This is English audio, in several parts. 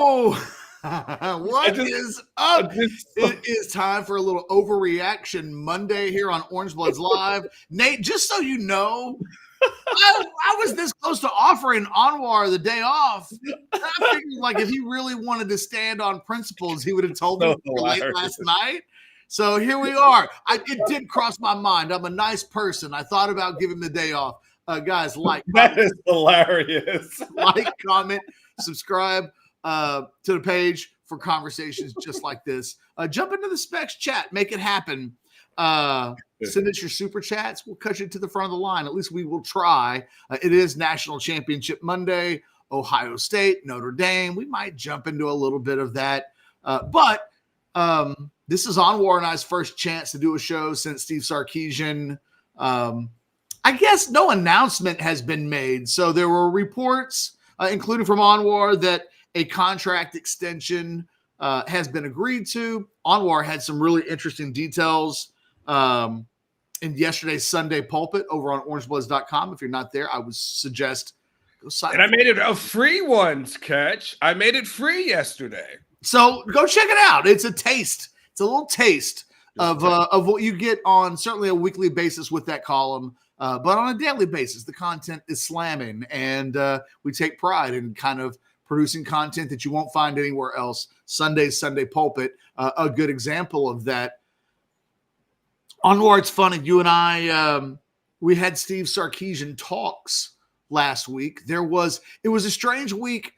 Oh, what is up? It is time for a little overreaction Monday here on Orange Bloods Live. Nate, just so you know, I was this close to offering Anwar the day off. I figured, like, if he really wanted to stand on principles, he would have told me late last night. So here we are. It did cross my mind. I'm a nice person. I thought about giving the day off. Guys, that is hilarious. Like, comment, subscribe to the page for conversations just like this. Jump into the Specs chat. Make it happen. Send us your super chats. We'll cut you to the front of the line. At least we will try. It is National Championship Monday. Ohio State, Notre Dame. We might jump into a little bit of that. But this is Anwar and I's first chance to do a show since Steve Sarkeesian. I guess no announcement has been made. So there were reports, including from Anwar, that a contract extension has been agreed to. Anwar had some really interesting details in yesterday's Sunday Pulpit over on orangebloods.com. If you're not there, I would suggest go sign up. And I made it a free one, Catch. I made it free yesterday. So go check it out. It's a taste. It's a little taste of what you get on certainly a weekly basis with that column. But on a daily basis, the content is slamming, and we take pride in kind of producing content that you won't find anywhere else. Sunday Pulpit, a good example of that. Anwar, it's funny. You and I, we had Steve Sarkeesian talks last week. It was a strange week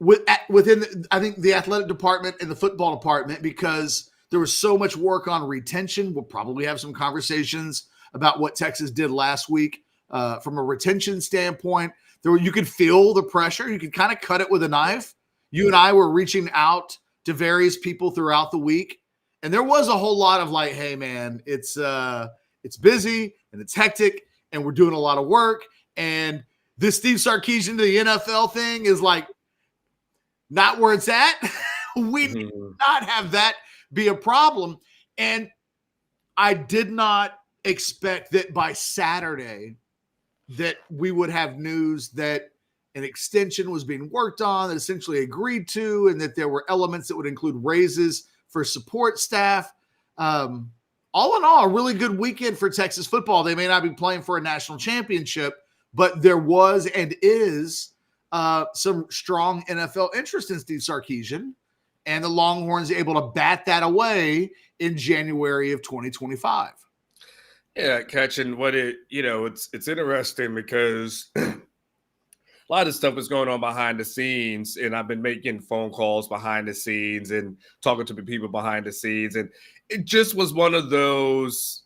within, I think, the athletic department and the football department, because there was so much work on retention. We'll probably have some conversations about what Texas did last week from a retention standpoint. You could feel the pressure. You could kind of cut it with a knife. You and I were reaching out to various people throughout the week, and there was a whole lot of like, hey, man, it's busy and it's hectic and we're doing a lot of work. And this Steve Sarkeesian to the NFL thing is like not where it's at. We did not have that be a problem. And I did not expect that by Saturday that we would have news that an extension was being worked on, that essentially agreed to, and that there were elements that would include raises for support staff. All in all, a really good weekend for Texas football. They may not be playing for a national championship, but there was and is some strong NFL interest in Steve Sarkeesian, and the Longhorns able to bat that away in January of 2025. Yeah, catching what it's interesting because a lot of stuff is going on behind the scenes, and I've been making phone calls behind the scenes and talking to people behind the scenes, and it just was one of those.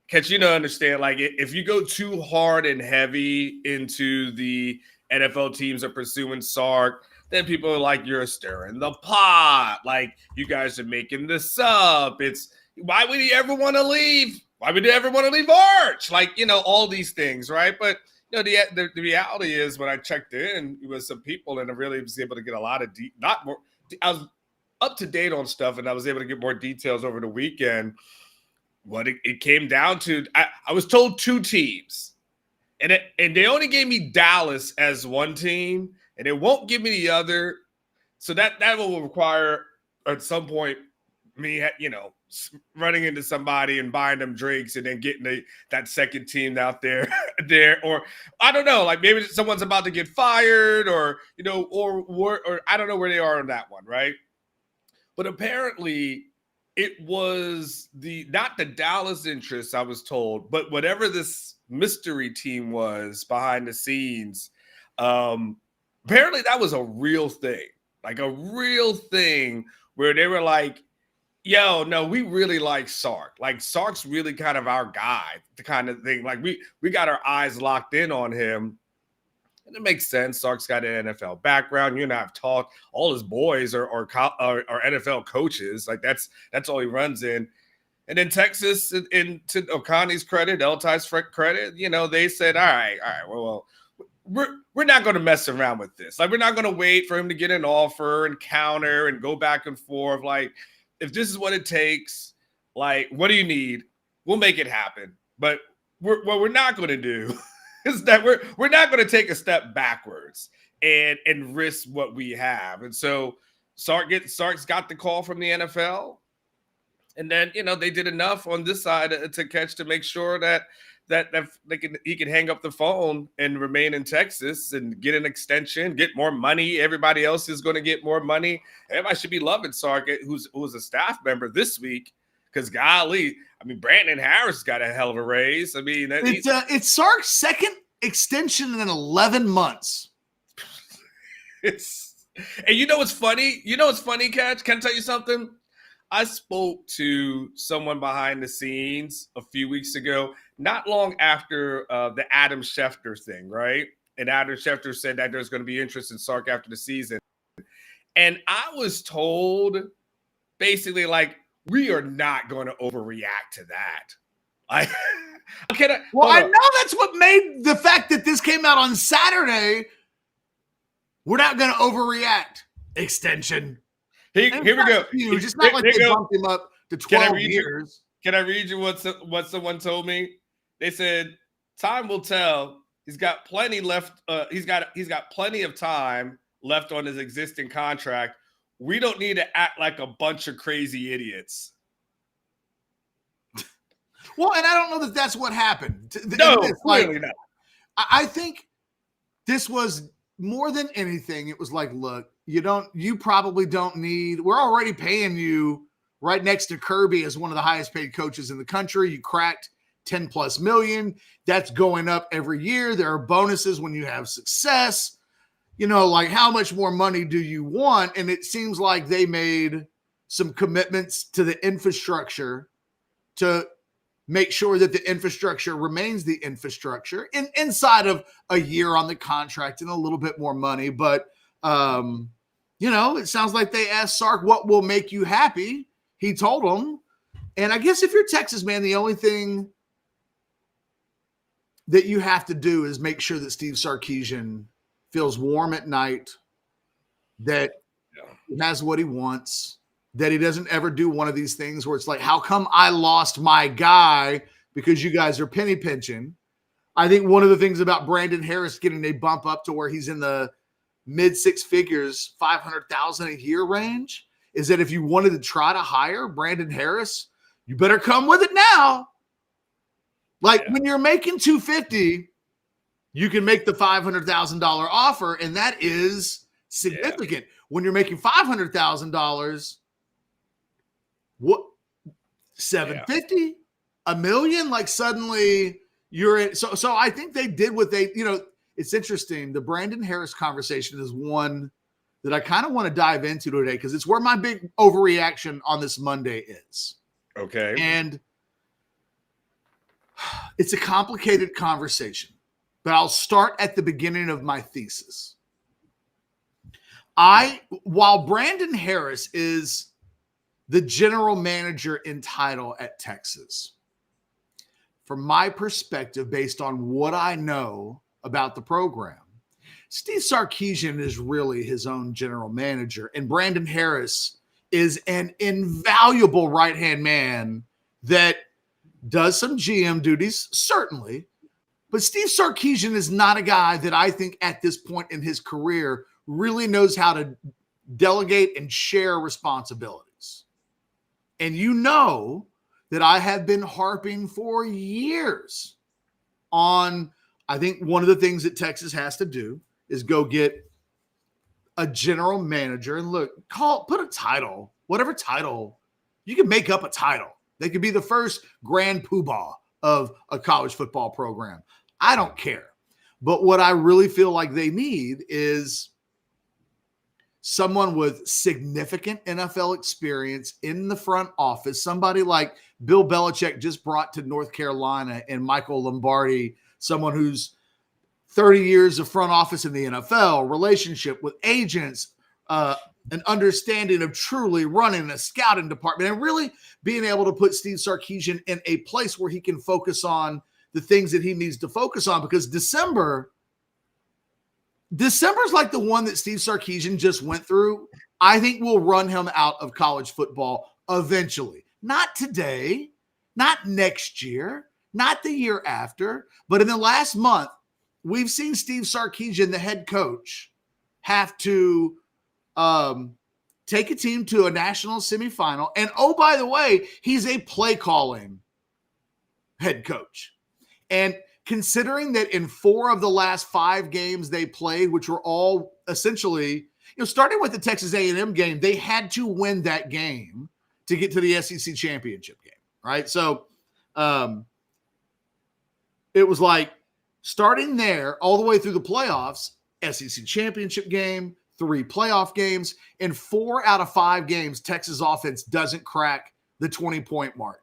Catch, understand, like if you go too hard and heavy into the NFL teams are pursuing Sark, then people are like, you're stirring the pot, like you guys are making this up. It's why would he ever want to leave? Why would you ever want to leave Arch? Like, all these things, right? But, the reality is when I checked in with some people and I really was able to get a lot of I was up to date on stuff, and I was able to get more details over the weekend. What it came down to, I was told two teams, and they only gave me Dallas as one team, and it won't give me the other. So that will require at some point me, running into somebody and buying them drinks and then getting that second team out there, or I don't know, like maybe someone's about to get fired, or or I don't know where they are on that one, right? But apparently it was not the Dallas interest, I was told, but whatever this mystery team was behind the scenes, apparently that was a real thing, where they were like, yo, no, we really like Sark. Like, Sark's really kind of our guy, the kind of thing. Like, we got our eyes locked in on him. And it makes sense. Sark's got an NFL background. You and I have talked. All his boys are NFL coaches. Like, that's all he runs in. And then Texas, to Oconnie's credit, Eltai's credit, they said, all right, well, we're not going to mess around with this. Like, we're not going to wait for him to get an offer and counter and go back and forth. Like, if this is what it takes, like, what do you need? We'll make it happen. But what we're not going to do is that we're not going to take a step backwards. and risk what we have. And so Sark's got the call from the NFL. And then, they did enough on this side to make sure that he can hang up the phone and remain in Texas and get an extension, get more money. Everybody else is going to get more money. Everybody should be loving Sark, who's a staff member this week, because golly, Brandon Harris got a hell of a raise. It's Sark's second extension in 11 months. And what's funny? Catch? Can I tell you something? I spoke to someone behind the scenes a few weeks ago, not long after the Adam Schefter thing, right? And Adam Schefter said that there's going to be interest in Sark after the season. And I was told basically, like, we are not going to overreact to that. I know that's what made the fact that this came out on Saturday. We're not going to overreact. Extension. Here we go. Huge. It's not like they bumped him up to 12 years. Can I read you what someone told me? They said, time will tell. He's got plenty left. He's got plenty of time left on his existing contract. We don't need to act like a bunch of crazy idiots. Well, and I don't know that that's what happened. No, clearly not. I think this was more than anything. It was like, look, you probably don't need, we're already paying you right next to Kirby as one of the highest paid coaches in the country. You cracked 10 plus million. That's going up every year. There are bonuses when you have success. Like, how much more money do you want? And it seems like they made some commitments to the infrastructure to make sure that the infrastructure remains the infrastructure inside of a year on the contract and a little bit more money. But, it sounds like they asked Sark, what will make you happy? He told them. And I guess if you're Texas, man, the only thing that you have to do is make sure that Steve Sarkeesian feels warm at night, that he has what he wants, that he doesn't ever do one of these things where it's like, how come I lost my guy because you guys are penny pinching? I think one of the things about Brandon Harris getting a bump up to where he's in the mid six figures, 500,000 a year range, is that if you wanted to try to hire Brandon Harris, you better come with it now. Like, when you're making $250, you can make the $500,000 offer, and that is significant. When you're making $500,000, what, $750, $1 million? Like, suddenly you're in. So I think they did what they, it's interesting. The Brandon Harris conversation is one that I kind of want to dive into today because it's where my big overreaction on this Monday is. Okay. And it's a complicated conversation, but I'll start at the beginning of my thesis. While Brandon Harris is the general manager in title at Texas, from my perspective, based on what I know about the program, Steve Sarkeesian is really his own general manager, and Brandon Harris is an invaluable right-hand man that does some GM duties, certainly, but Steve Sarkeesian is not a guy that I think at this point in his career really knows how to delegate and share responsibilities. And that I have been harping for years on, I think one of the things that Texas has to do is go get a general manager and put a title, whatever title. You can make up a title. They could be the first grand poobah of a college football program. I don't care. But what I really feel like they need is someone with significant NFL experience in the front office, somebody like Bill Belichick just brought to North Carolina, and Michael Lombardi, someone who's 30 years of front office in the NFL, relationship with agents, an understanding of truly running a scouting department, and really being able to put Steve Sarkeesian in a place where he can focus on the things that he needs to focus on, because December's like the one that Steve Sarkeesian just went through. I think will run him out of college football eventually. Not today, not next year, not the year after, but in the last month, we've seen Steve Sarkeesian, the head coach, have to take a team to a national semifinal. And oh, by the way, he's a play calling head coach. And considering that in 4 of the last 5 games they played, which were all essentially, starting with the Texas A&M game, they had to win that game to get to the SEC championship game, right? So it was like starting there all the way through the playoffs, SEC championship game, 3 playoff games, in 4 out of 5 games, Texas offense doesn't crack the 20-point mark.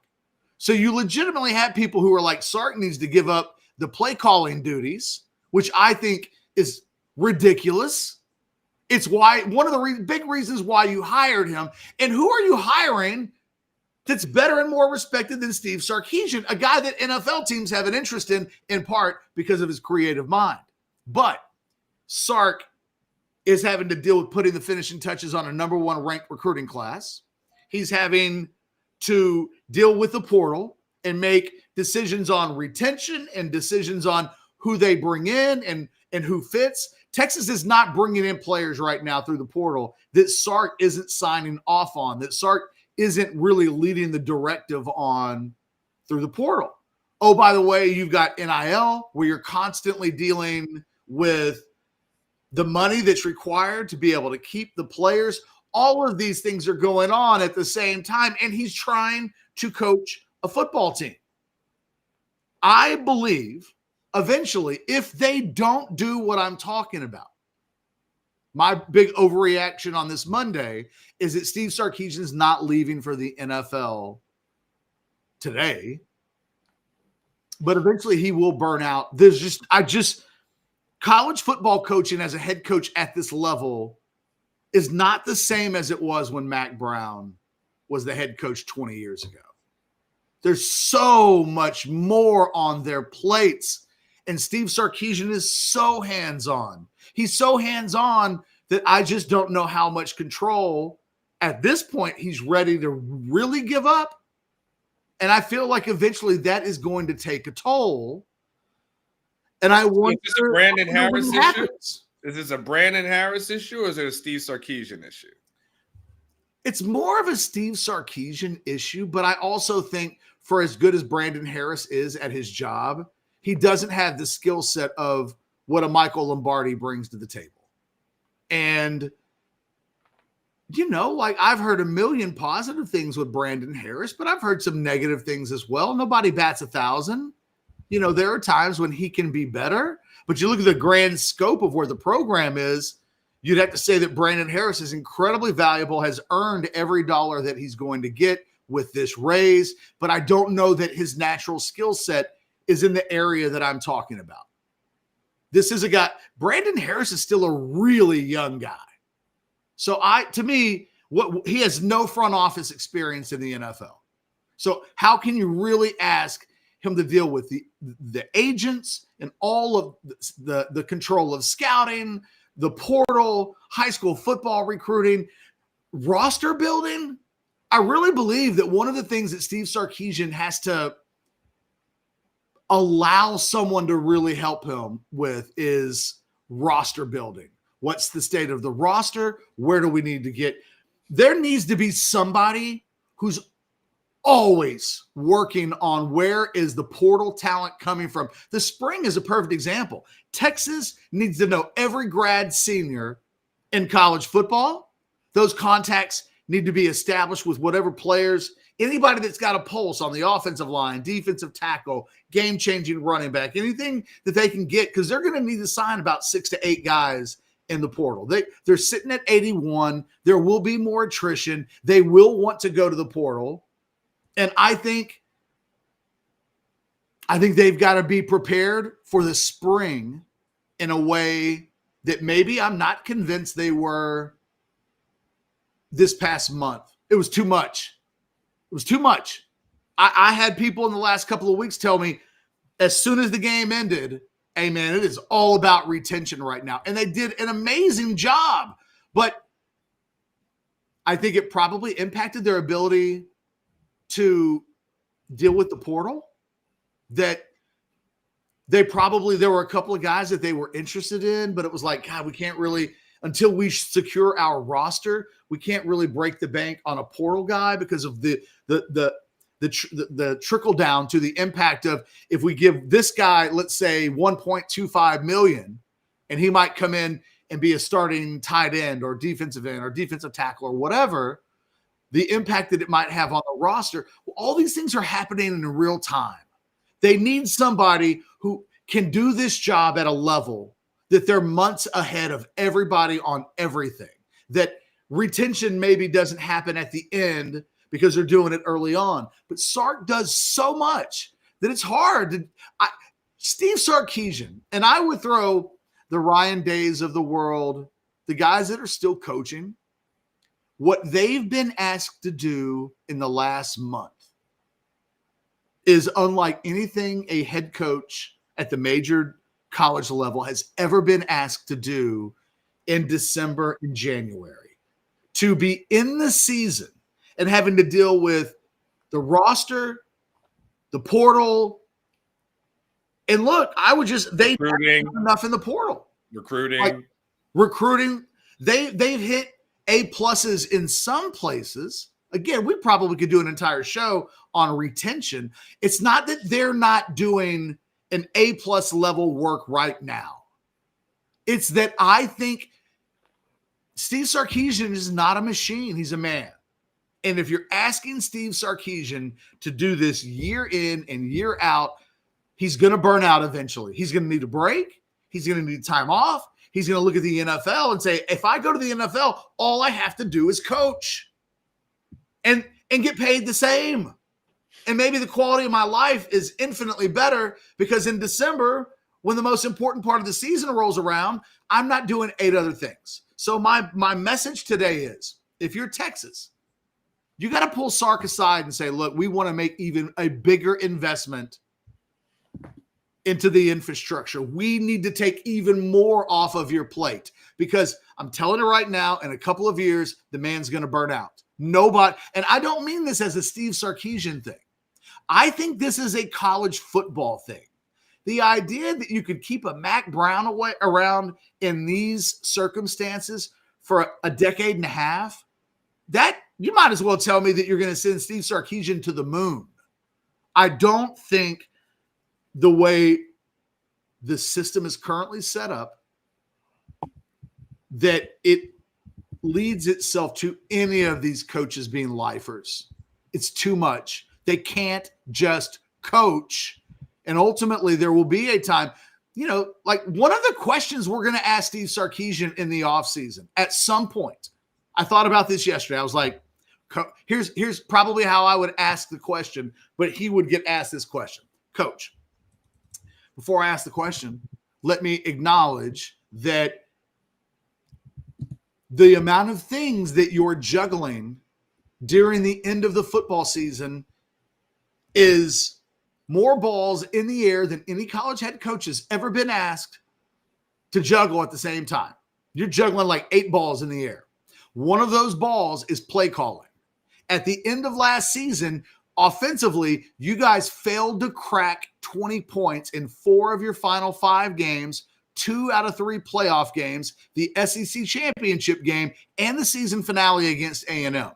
So you legitimately had people who were like, Sark needs to give up the play calling duties, which I think is ridiculous. It's why one of the big reasons why you hired him. And who are you hiring that's better and more respected than Steve Sarkeesian, a guy that NFL teams have an interest in part because of his creative mind. But Sark is having to deal with putting the finishing touches on a number 1 ranked recruiting class. He's having to deal with the portal and make decisions on retention and decisions on who they bring in and who fits. Texas is not bringing in players right now through the portal that Sark isn't signing off on, that Sark isn't really leading the directive on through the portal. Oh, by the way, you've got NIL, where you're constantly dealing with the money that's required to be able to keep the players. All of these things are going on at the same time, and he's trying to coach a football team. I believe eventually, if they don't do what I'm talking about, my big overreaction on this Monday is that Steve Sarkeesian is not leaving for the NFL today, but eventually he will burn out. College football coaching as a head coach at this level is not the same as it was when Mac Brown was the head coach 20 years ago. There's so much more on their plates, and Steve Sarkeesian is so hands-on. He's so hands-on that I just don't know how much control at this point he's ready to really give up. And I feel like eventually that is going to take a toll. And I wonder, is this a Brandon Harris issue? Is this a Brandon Harris issue, or is it a Steve Sarkeesian issue? It's more of a Steve Sarkeesian issue, but I also think for as good as Brandon Harris is at his job, he doesn't have the skill set of what a Michael Lombardi brings to the table. And, I've heard a million positive things with Brandon Harris, but I've heard some negative things as well. Nobody bats 1,000. There are times when he can be better, but you look at the grand scope of where the program is, you'd have to say that Brandon Harris is incredibly valuable, has earned every dollar that he's going to get with this raise, but I don't know that his natural skill set is in the area that I'm talking about. This is a guy, Brandon Harris is still a really young guy. So to me, he has no front office experience in the NFL. So how can you really ask him to deal with the agents and all of the control of scouting, the portal, high school football recruiting, roster building? I really believe that one of the things that Steve Sarkeesian has to allow someone to really help him with is roster building. What's the state of the roster? Where do we need to get? There needs to be somebody who's always working on where is the portal talent coming from. The spring is a perfect example. Texas needs to know every grad senior in college football. Those contacts need to be established with whatever players, anybody that's got a pulse on the offensive line, defensive tackle, game-changing running back, anything that they can get, because they're going to need to sign about 6 to 8 guys in the portal. They're sitting at 81. There will be more attrition. They will want to go to the portal. And I think they've got to be prepared for the spring in a way that maybe I'm not convinced they were this past month. It was too much. It was too much. I had people in the last couple of weeks tell me as soon as the game ended, hey, man, it is all about retention right now. And they did an amazing job. But I think it probably impacted their ability to deal with the portal, that there were a couple of guys that they were interested in, but it was like, God, we can't really, until we secure our roster, we can't really break the bank on a portal guy because of the trickle down to the impact of if we give this guy, let's say 1.25 million, and he might come in and be a starting tight end or defensive end or defensive tackle or whatever, the impact that it might have on the roster. Well, all these things are happening in real time. They need somebody who can do this job at a level that they're months ahead of everybody on everything, that retention maybe doesn't happen at the end because they're doing it early on. But Sark does so much that it's hard. Steve Sarkeesian, and I would throw the Ryan Days of the world, the guys that are still coaching, what they've been asked to do in the last month is unlike anything a head coach at the major college level has ever been asked to do in December and January. To be in the season and having to deal with the roster, the portal, and look, they recruiting, have enough in the portal. Recruiting. They've hit A pluses in some places. Again, we probably could do an entire show on retention. It's not that they're not doing an A+ level work right now. It's that I think Steve Sarkeesian is not a machine. He's a man. And if you're asking Steve Sarkeesian to do this year in and year out, he's going to burn out eventually. He's going to need a break. He's going to need time off. He's going to look at the NFL and say, if I go to the NFL, all I have to do is coach and get paid the same. And maybe the quality of my life is infinitely better because in December, when the most important part of the season rolls around, I'm not doing 8 other things. So my message today is, if you're Texas, you got to pull Sark aside and say, look, we want to make even a bigger investment into the infrastructure. We need to take even more off of your plate because I'm telling you right now, in a couple of years, the man's going to burn out. Nobody, and I don't mean this as a Steve Sarkeesian thing. I think this is a college football thing. The idea that you could keep a Mac Brown around in these circumstances for a decade and a half, that you might as well tell me that you're going to send Steve Sarkeesian to the moon. I don't think the way the system is currently set up that it leads itself to any of these coaches being lifers. It's too much. They can't just coach. And ultimately, there will be a time, like one of the questions we're going to ask Steve Sarkeesian in the offseason at some point. I thought about this yesterday. I was like, here's probably how I would ask the question, but he would get asked this question. Coach, before I ask the question, let me acknowledge that the amount of things that you're juggling during the end of the football season is more balls in the air than any college head coach has ever been asked to juggle at the same time. You're juggling like 8 balls in the air. One of those balls is play calling. At the end of last season, offensively, you guys failed to crack 20 points in 4 of your final 5 games, 2 out of 3 playoff games, the SEC championship game, and the season finale against A&M.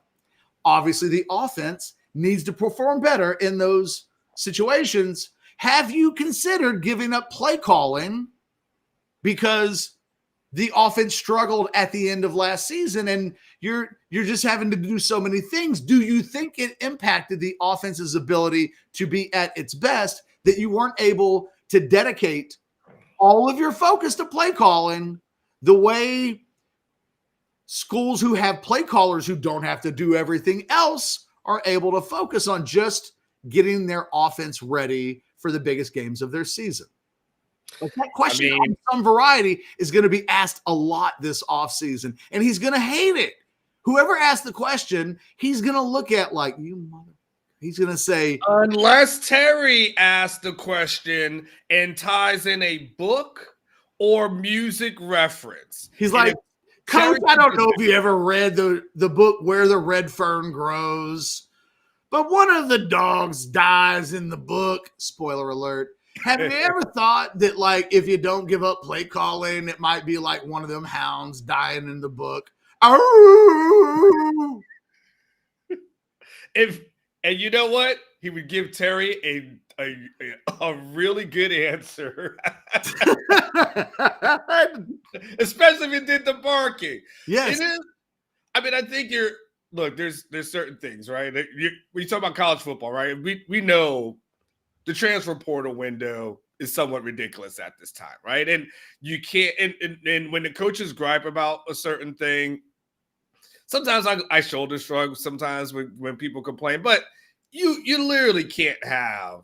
Obviously, the offense needs to perform better in those situations. Have you considered giving up play calling because the offense struggled at the end of last season and you're just having to do so many things? Do you think it impacted the offense's ability to be at its best that you weren't able to dedicate all of your focus to play calling the way schools who have play callers who don't have to do everything else are able to focus on just getting their offense ready for the biggest games of their season? Like that question on some variety is going to be asked a lot this offseason, and he's going to hate it. Whoever asked the question, he's going to look at like, you mother. He's going to say, unless Terry asked the question and ties in a book or music reference. He's like, Coach, I don't know if you ever read the book Where the Red Fern Grows, but one of the dogs dies in the book. Spoiler alert. Have you ever thought that, like, if you don't give up play calling, it might be like one of them hounds dying in the book? Oh! And you know what? He would give Terry a really good answer, especially if he did the barking. Yes. It is. I mean, I think there's certain things, right? We talk about college football, right? We know the transfer portal window is somewhat ridiculous at this time, right? And you can't. And when the coaches gripe about a certain thing, sometimes I shoulder shrug. Sometimes when people complain, but you literally can't have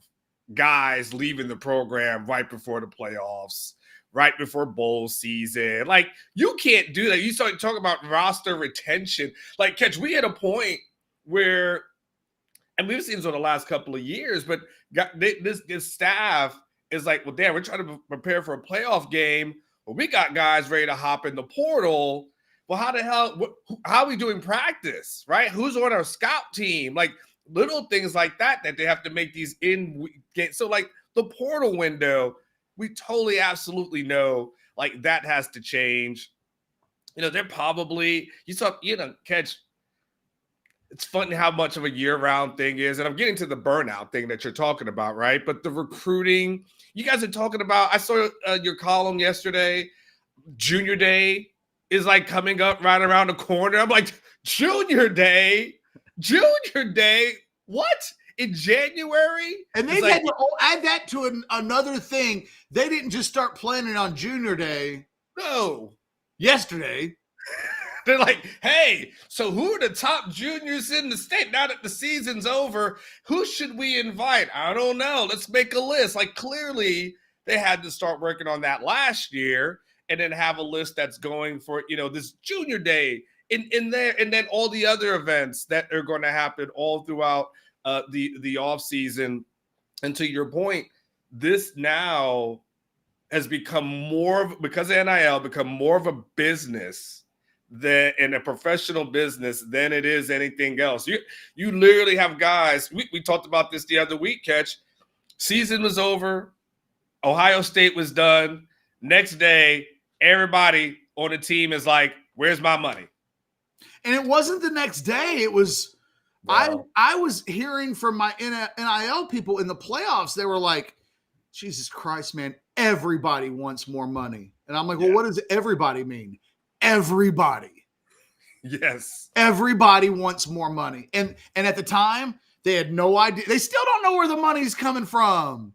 guys leaving the program right before the playoffs, right before bowl season. Like, you can't do that. You start talking about roster retention. Like, Catch, we had a point where, and we've seen this over the last couple of years, but this staff is like, well, damn, we're trying to prepare for a playoff game. Well, we got guys ready to hop in the portal. Well, how the hell, how are we doing practice, right? Who's on our scout team? Like, little things like that they have to make these in games. So, like, the portal window, we totally absolutely know, like, that has to change. They're probably, Catch, it's funny how much of a year-round thing is, and I'm getting to the burnout thing that you're talking about, right? But the recruiting, you guys are talking about, I saw your column yesterday, Junior Day is like coming up right around the corner. I'm like, Junior Day, what? In January? And they had to add that to another thing. They didn't just start planning on Junior Day. No. Yesterday. They're like, hey, so who are the top juniors in the state? Now that the season's over, who should we invite? I don't know. Let's make a list. Like, clearly they had to start working on that last year and then have a list that's going for, this Junior Day in there, and then all the other events that are going to happen all throughout the off season. And to your point, this now has become because of NIL, become more of a business in a professional business than it is anything else. You literally have guys. We talked about this the other week, Catch. Season was over. Ohio State was done. Next day, everybody on the team is like, where's my money? And it wasn't the next day. It was, wow. I was hearing from my NIL people in the playoffs. They were like, Jesus Christ, man, everybody wants more money. And I'm like, well, what does everybody mean? Everybody. Yes. Everybody wants more money. And at the time, they had no idea. They still don't know where the money's coming from.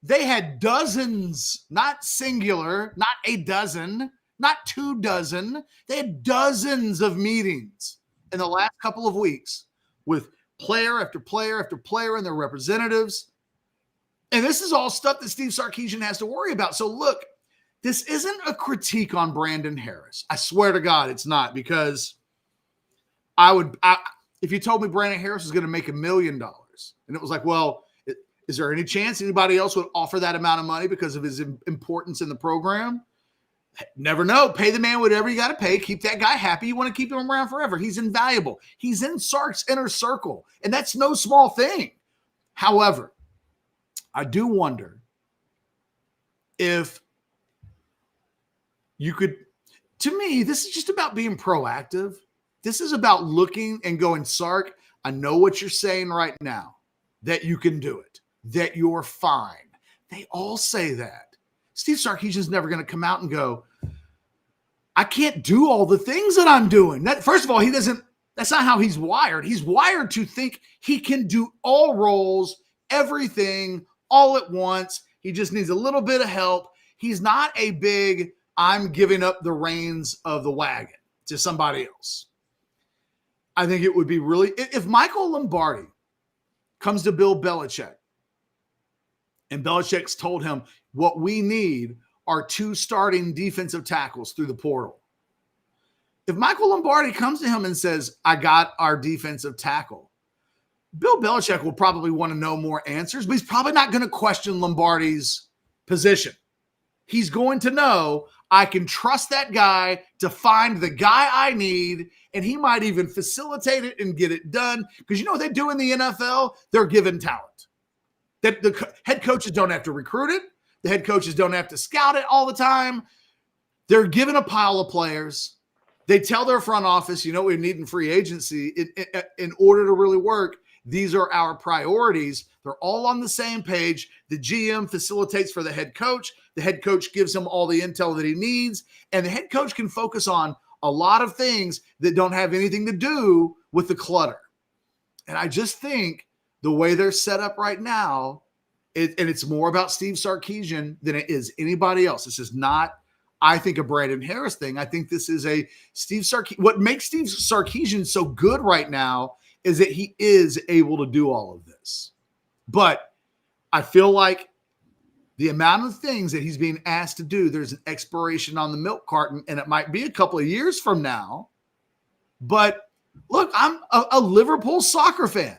They had dozens, not singular, not a dozen, not 2 dozen. They had dozens of meetings in the last couple of weeks with player after player after player and their representatives. And this is all stuff that Steve Sarkeesian has to worry about. So look, this isn't a critique on Brandon Harris. I swear to God, it's not, because if you told me Brandon Harris was going to make $1 million and it was like, well, is there any chance anybody else would offer that amount of money because of his importance in the program? Never know. Pay the man whatever you got to pay. Keep that guy happy. You want to keep him around forever. He's invaluable. He's in Sark's inner circle, and that's no small thing. However, I do wonder if you could, to me, this is just about being proactive. This is about looking and going, Sark, I know what you're saying right now, that you can do it, that you're fine. They all say that. Steve Sarkeesian's never going to come out and go, I can't do all the things that I'm doing. First of all, that's not how he's wired. He's wired to think he can do all roles, everything, all at once. He just needs a little bit of help. He's not a big, I'm giving up the reins of the wagon to somebody else. I think it would be really, if Michael Lombardi comes to Bill Belichick and Belichick's told him, what we need are 2 starting defensive tackles through the portal. If Michael Lombardi comes to him and says, I got our defensive tackle, Bill Belichick will probably want to know more answers, but he's probably not going to question Lombardi's position. He's going to know, I can trust that guy to find the guy I need, and he might even facilitate it and get it done. Because you know what they do in the NFL? They're given talent. That the head coaches don't have to recruit it. The head coaches don't have to scout it all the time. They're given a pile of players. They tell their front office, you know, we need in free agency in order to really work. These are our priorities. They're all on the same page. The GM facilitates for the head coach. The head coach gives him all the intel that he needs. And the head coach can focus on a lot of things that don't have anything to do with the clutter. And I just think the way they're set up right now, and it's more about Steve Sarkeesian than it is anybody else. This is not, I think, a Brandon Harris thing. I think this is a Steve Sarkeesian. What makes Steve Sarkeesian so good right now is that he is able to do all of this. But I feel like the amount of things that he's being asked to do, there's an expiration on the milk carton, and it might be a couple of years from now. But look, I'm a Liverpool soccer fan.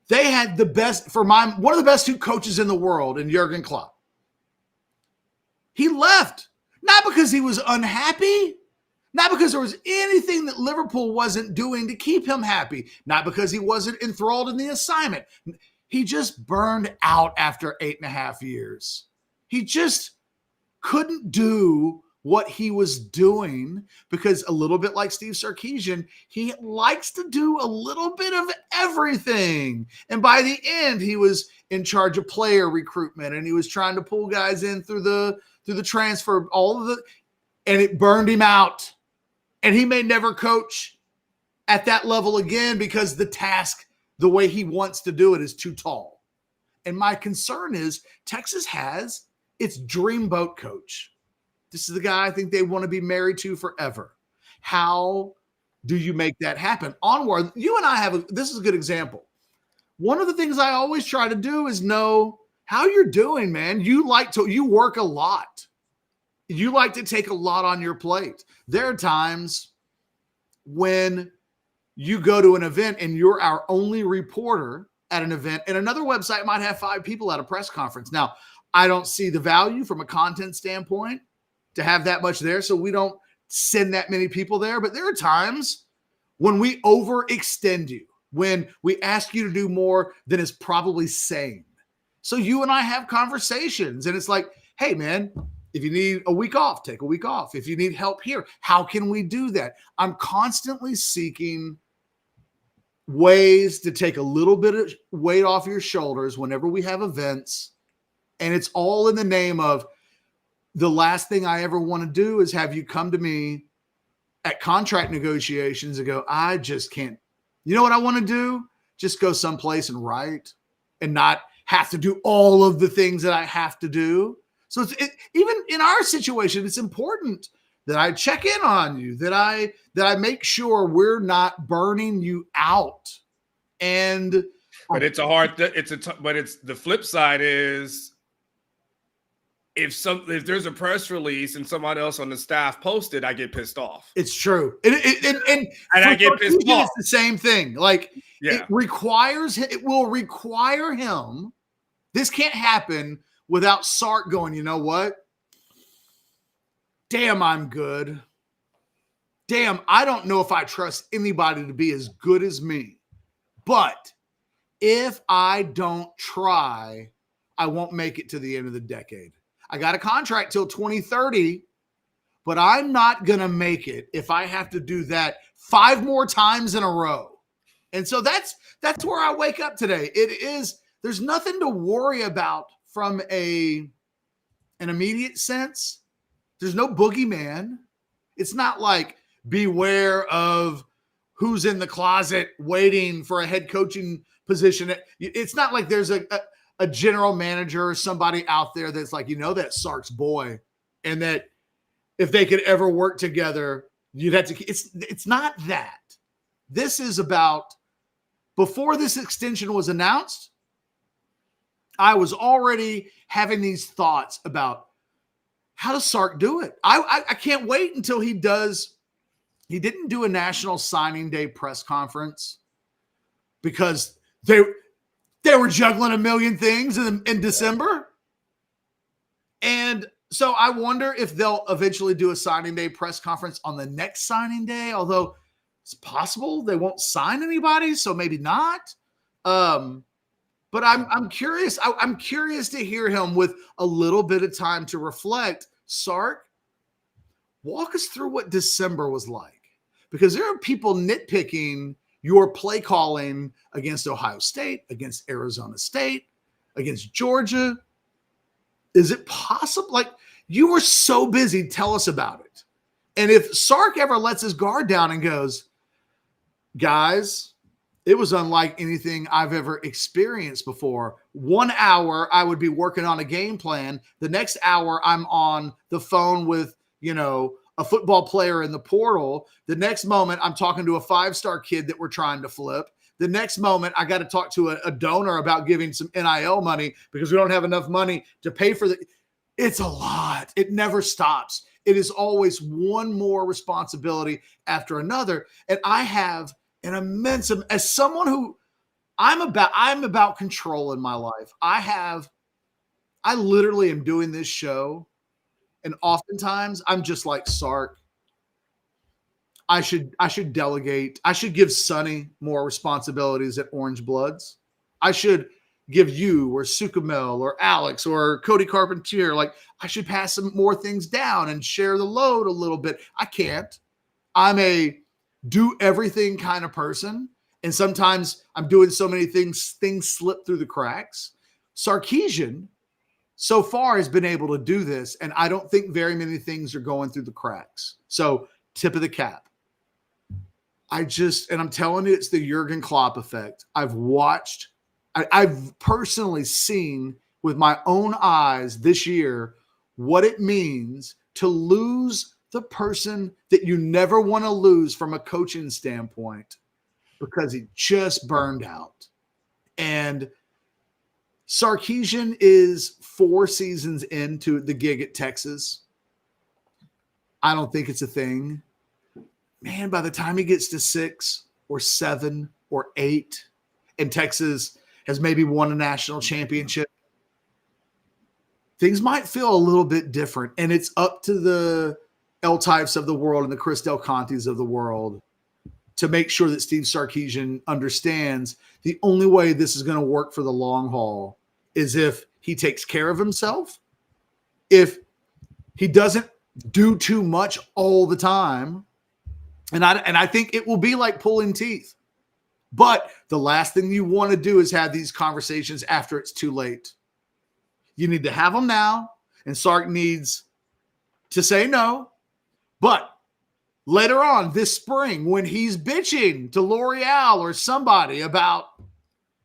They had the best, one of the best two coaches in the world in Jurgen Klopp. He left, not because he was unhappy, not because there was anything that Liverpool wasn't doing to keep him happy, not because he wasn't enthralled in the assignment. He just burned out after 8.5 years. He just couldn't do what he was doing because, a little bit like Steve Sarkeesian, he likes to do a little bit of everything. And by the end, he was in charge of player recruitment, and he was trying to pull guys in through the transfer, and it burned him out. And he may never coach at that level again because the task, the way he wants to do it, is too tall. And my concern is Texas has its dreamboat coach. This is the guy I think they want to be married to forever. How do you make that happen? Onward, you and I this is a good example. One of the things I always try to do is know how you're doing, man. You work a lot. You like to take a lot on your plate. There are times when you go to an event and you're our only reporter at an event, and another website might have 5 people at a press conference. Now, I don't see the value from a content standpoint to have that much there, so we don't send that many people there. But there are times when we overextend you, when we ask you to do more than is probably sane. So you and I have conversations, and it's like, hey, man, if you need a week off, take a week off. If you need help here, how can we do that? I'm constantly seeking ways to take a little bit of weight off your shoulders whenever we have events. And it's all in the name of, the last thing I ever want to do is have you come to me at contract negotiations and go, I just can't. You know what I want to do? Just go someplace and write and not have to do all of the things that I have to do. So even in our situation, it's important that I check in on you, that I make sure we're not burning you out. And but it's the flip side is, if there's a press release and somebody else on the staff posted, I get pissed off. It's true. And I get pissed off. It's the same thing. Like, yeah. It will require him. This can't happen without Sark going, you know what? Damn, I'm good. Damn, I don't know if I trust anybody to be as good as me. But if I don't try, I won't make it to the end of the decade. I got a contract till 2030, but I'm not going to make it if I have to do that 5 more times in a row. And so that's where I wake up today. There's nothing to worry about from an immediate sense. There's no boogeyman. It's not like beware of who's in the closet waiting for a head coaching position. It's not like there's a general manager or somebody out there that's like, that's Sark's boy, and that if they could ever work together, you'd have to. It's not that. This is about, before this extension was announced, I was already having these thoughts about how does Sark do it? I can't wait until he does. He didn't do a national signing day press conference because they were juggling a million things in December. And so I wonder if they'll eventually do a signing day press conference on the next signing day, although it's possible they won't sign anybody, so maybe not. But I'm curious. I'm curious to hear him with a little bit of time to reflect. Sark, walk us through what December was like, because there are people nitpicking your play calling against Ohio State, against Arizona State, against Georgia. Is it possible? Like, you were so busy. Tell us about it. And if Sark ever lets his guard down and goes, guys, it was unlike anything I've ever experienced before. 1 hour, I would be working on a game plan. The next hour, I'm on the phone with, a football player in the portal. The next moment, I'm talking to a 5-star kid that we're trying to flip. The next moment, I got to talk to a donor about giving some NIL money because we don't have enough money to pay for the. It's a lot. It never stops. It is always one more responsibility after another. And I have an immense, as someone who I'm about control in my life. I literally am doing this show, and oftentimes I'm just like, Sark, I should delegate. I should give Sonny more responsibilities at Orange Bloods. I should give you or Sukamel or Alex or Cody Carpentier. Like, I should pass some more things down and share the load a little bit. I can't. I'm a do everything kind of person. And sometimes I'm doing so many things slip through the cracks. Sarkeesian so far has been able to do this, and I don't think very many things are going through the cracks. So, tip of the cap. And I'm telling you, it's the Jurgen Klopp effect. I've personally seen with my own eyes this year what it means to lose the person that you never want to lose from a coaching standpoint because he just burned out. And Sarkeesian is 4 seasons into the gig at Texas. I don't think it's a thing. Man, by the time he gets to 6 or 7 or 8, and Texas has maybe won a national championship, things might feel a little bit different. And it's up to the L-types of the world and the Chris Del Contes of the world to make sure that Steve Sarkeesian understands the only way this is going to work for the long haul is if he takes care of himself, if he doesn't do too much all the time. And I think it will be like pulling teeth. But the last thing you want to do is have these conversations after it's too late. You need to have them now, and Sark needs to say no. But later on this spring, when he's bitching to L'Oreal or somebody about,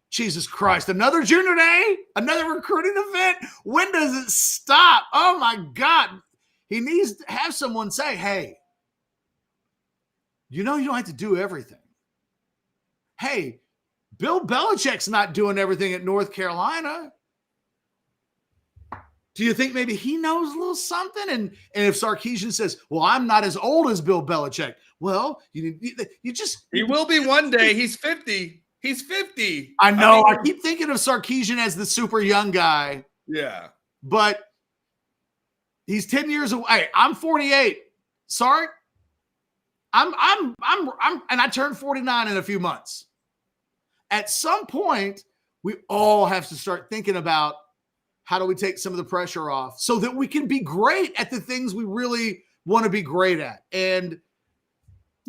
Jesus Christ, another junior day, another recruiting event, when does it stop? Oh, my God. He needs to have someone say, hey, you don't have to do everything. Hey, Bill Belichick's not doing everything at North Carolina. Do you think maybe he knows a little something? And if Sarkeesian says, well, I'm not as old as Bill Belichick. Well, you just. He will be one day. He's 50. He's 50. I know. I keep thinking of Sarkeesian as the super young guy. Yeah. But he's 10 years away. I'm 48. Sark, and I turned 49 in a few months. At some point, we all have to start thinking about how do we take some of the pressure off so that we can be great at the things we really want to be great at. And,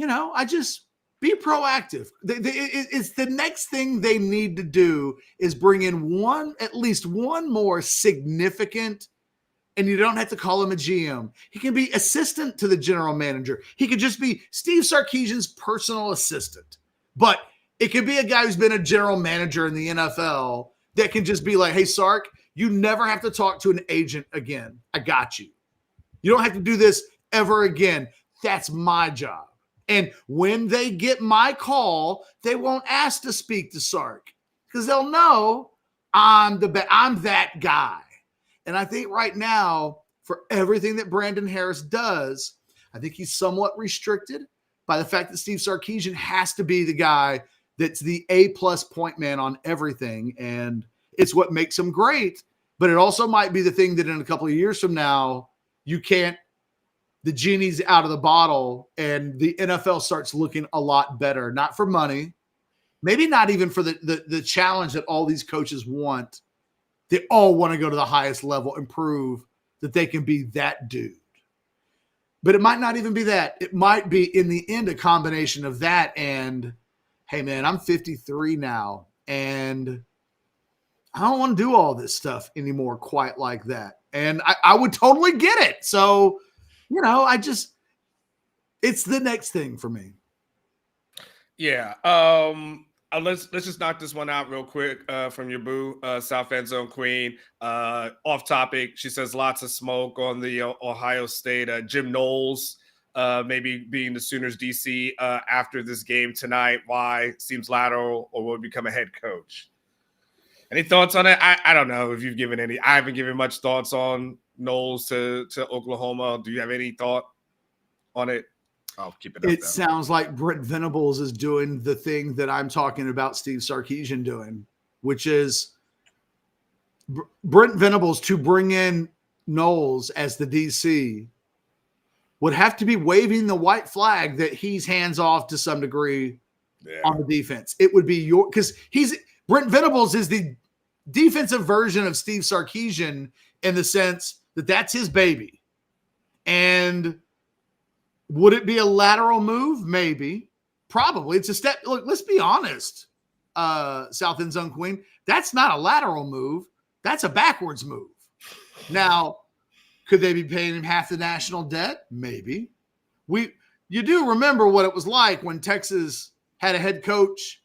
I just be proactive. It's the next thing they need to do is bring in at least one more significant, and you don't have to call him a GM. He can be assistant to the general manager. He could just be Steve Sarkeesian's personal assistant. But it could be a guy who's been a general manager in the NFL that can just be like, hey, Sark, you never have to talk to an agent again. I got you. You don't have to do this ever again. That's my job. And when they get my call, they won't ask to speak to Sark because they'll know I'm that guy. And I think right now, for everything that Brandon Harris does, I think he's somewhat restricted by the fact that Steve Sarkeesian has to be the guy that's the A-plus point man on everything. And it's what makes him great. But it also might be the thing that in a couple of years from now, the genie's out of the bottle and the NFL starts looking a lot better, not for money, maybe not even for the challenge that all these coaches want. They all want to go to the highest level and prove that they can be that dude. But it might not even be that. It might be, in the end, a combination of that and, hey, man, I'm 53 now, and I don't want to do all this stuff anymore quite like that. And I would totally get it. So, it's the next thing for me. Yeah. Let's just knock this one out real quick from your boo, South End Zone Queen. Off topic, she says lots of smoke on the Ohio State. Jim Knowles maybe being the Sooners DC after this game tonight. Why? Seems lateral or will become a head coach. Any thoughts on it? I don't know if you've given any. I haven't given much thoughts on Knowles to Oklahoma. Do you have any thought on it? I'll keep it up. It sounds like Brent Venables is doing the thing that I'm talking about Steve Sarkeesian doing, which is Brent Venables to bring in Knowles as the DC would have to be waving the white flag that he's hands off to some degree on the defense. It would be because Brent Venables is the defensive version of Steve Sarkeesian in the sense that that's his baby. And would it be a lateral move? Maybe. Probably. It's a step. Look, let's be honest, South End Zone Queen. That's not a lateral move. That's a backwards move. Now, could they be paying him half the national debt? Maybe. You do remember what it was like when Texas had a head coach,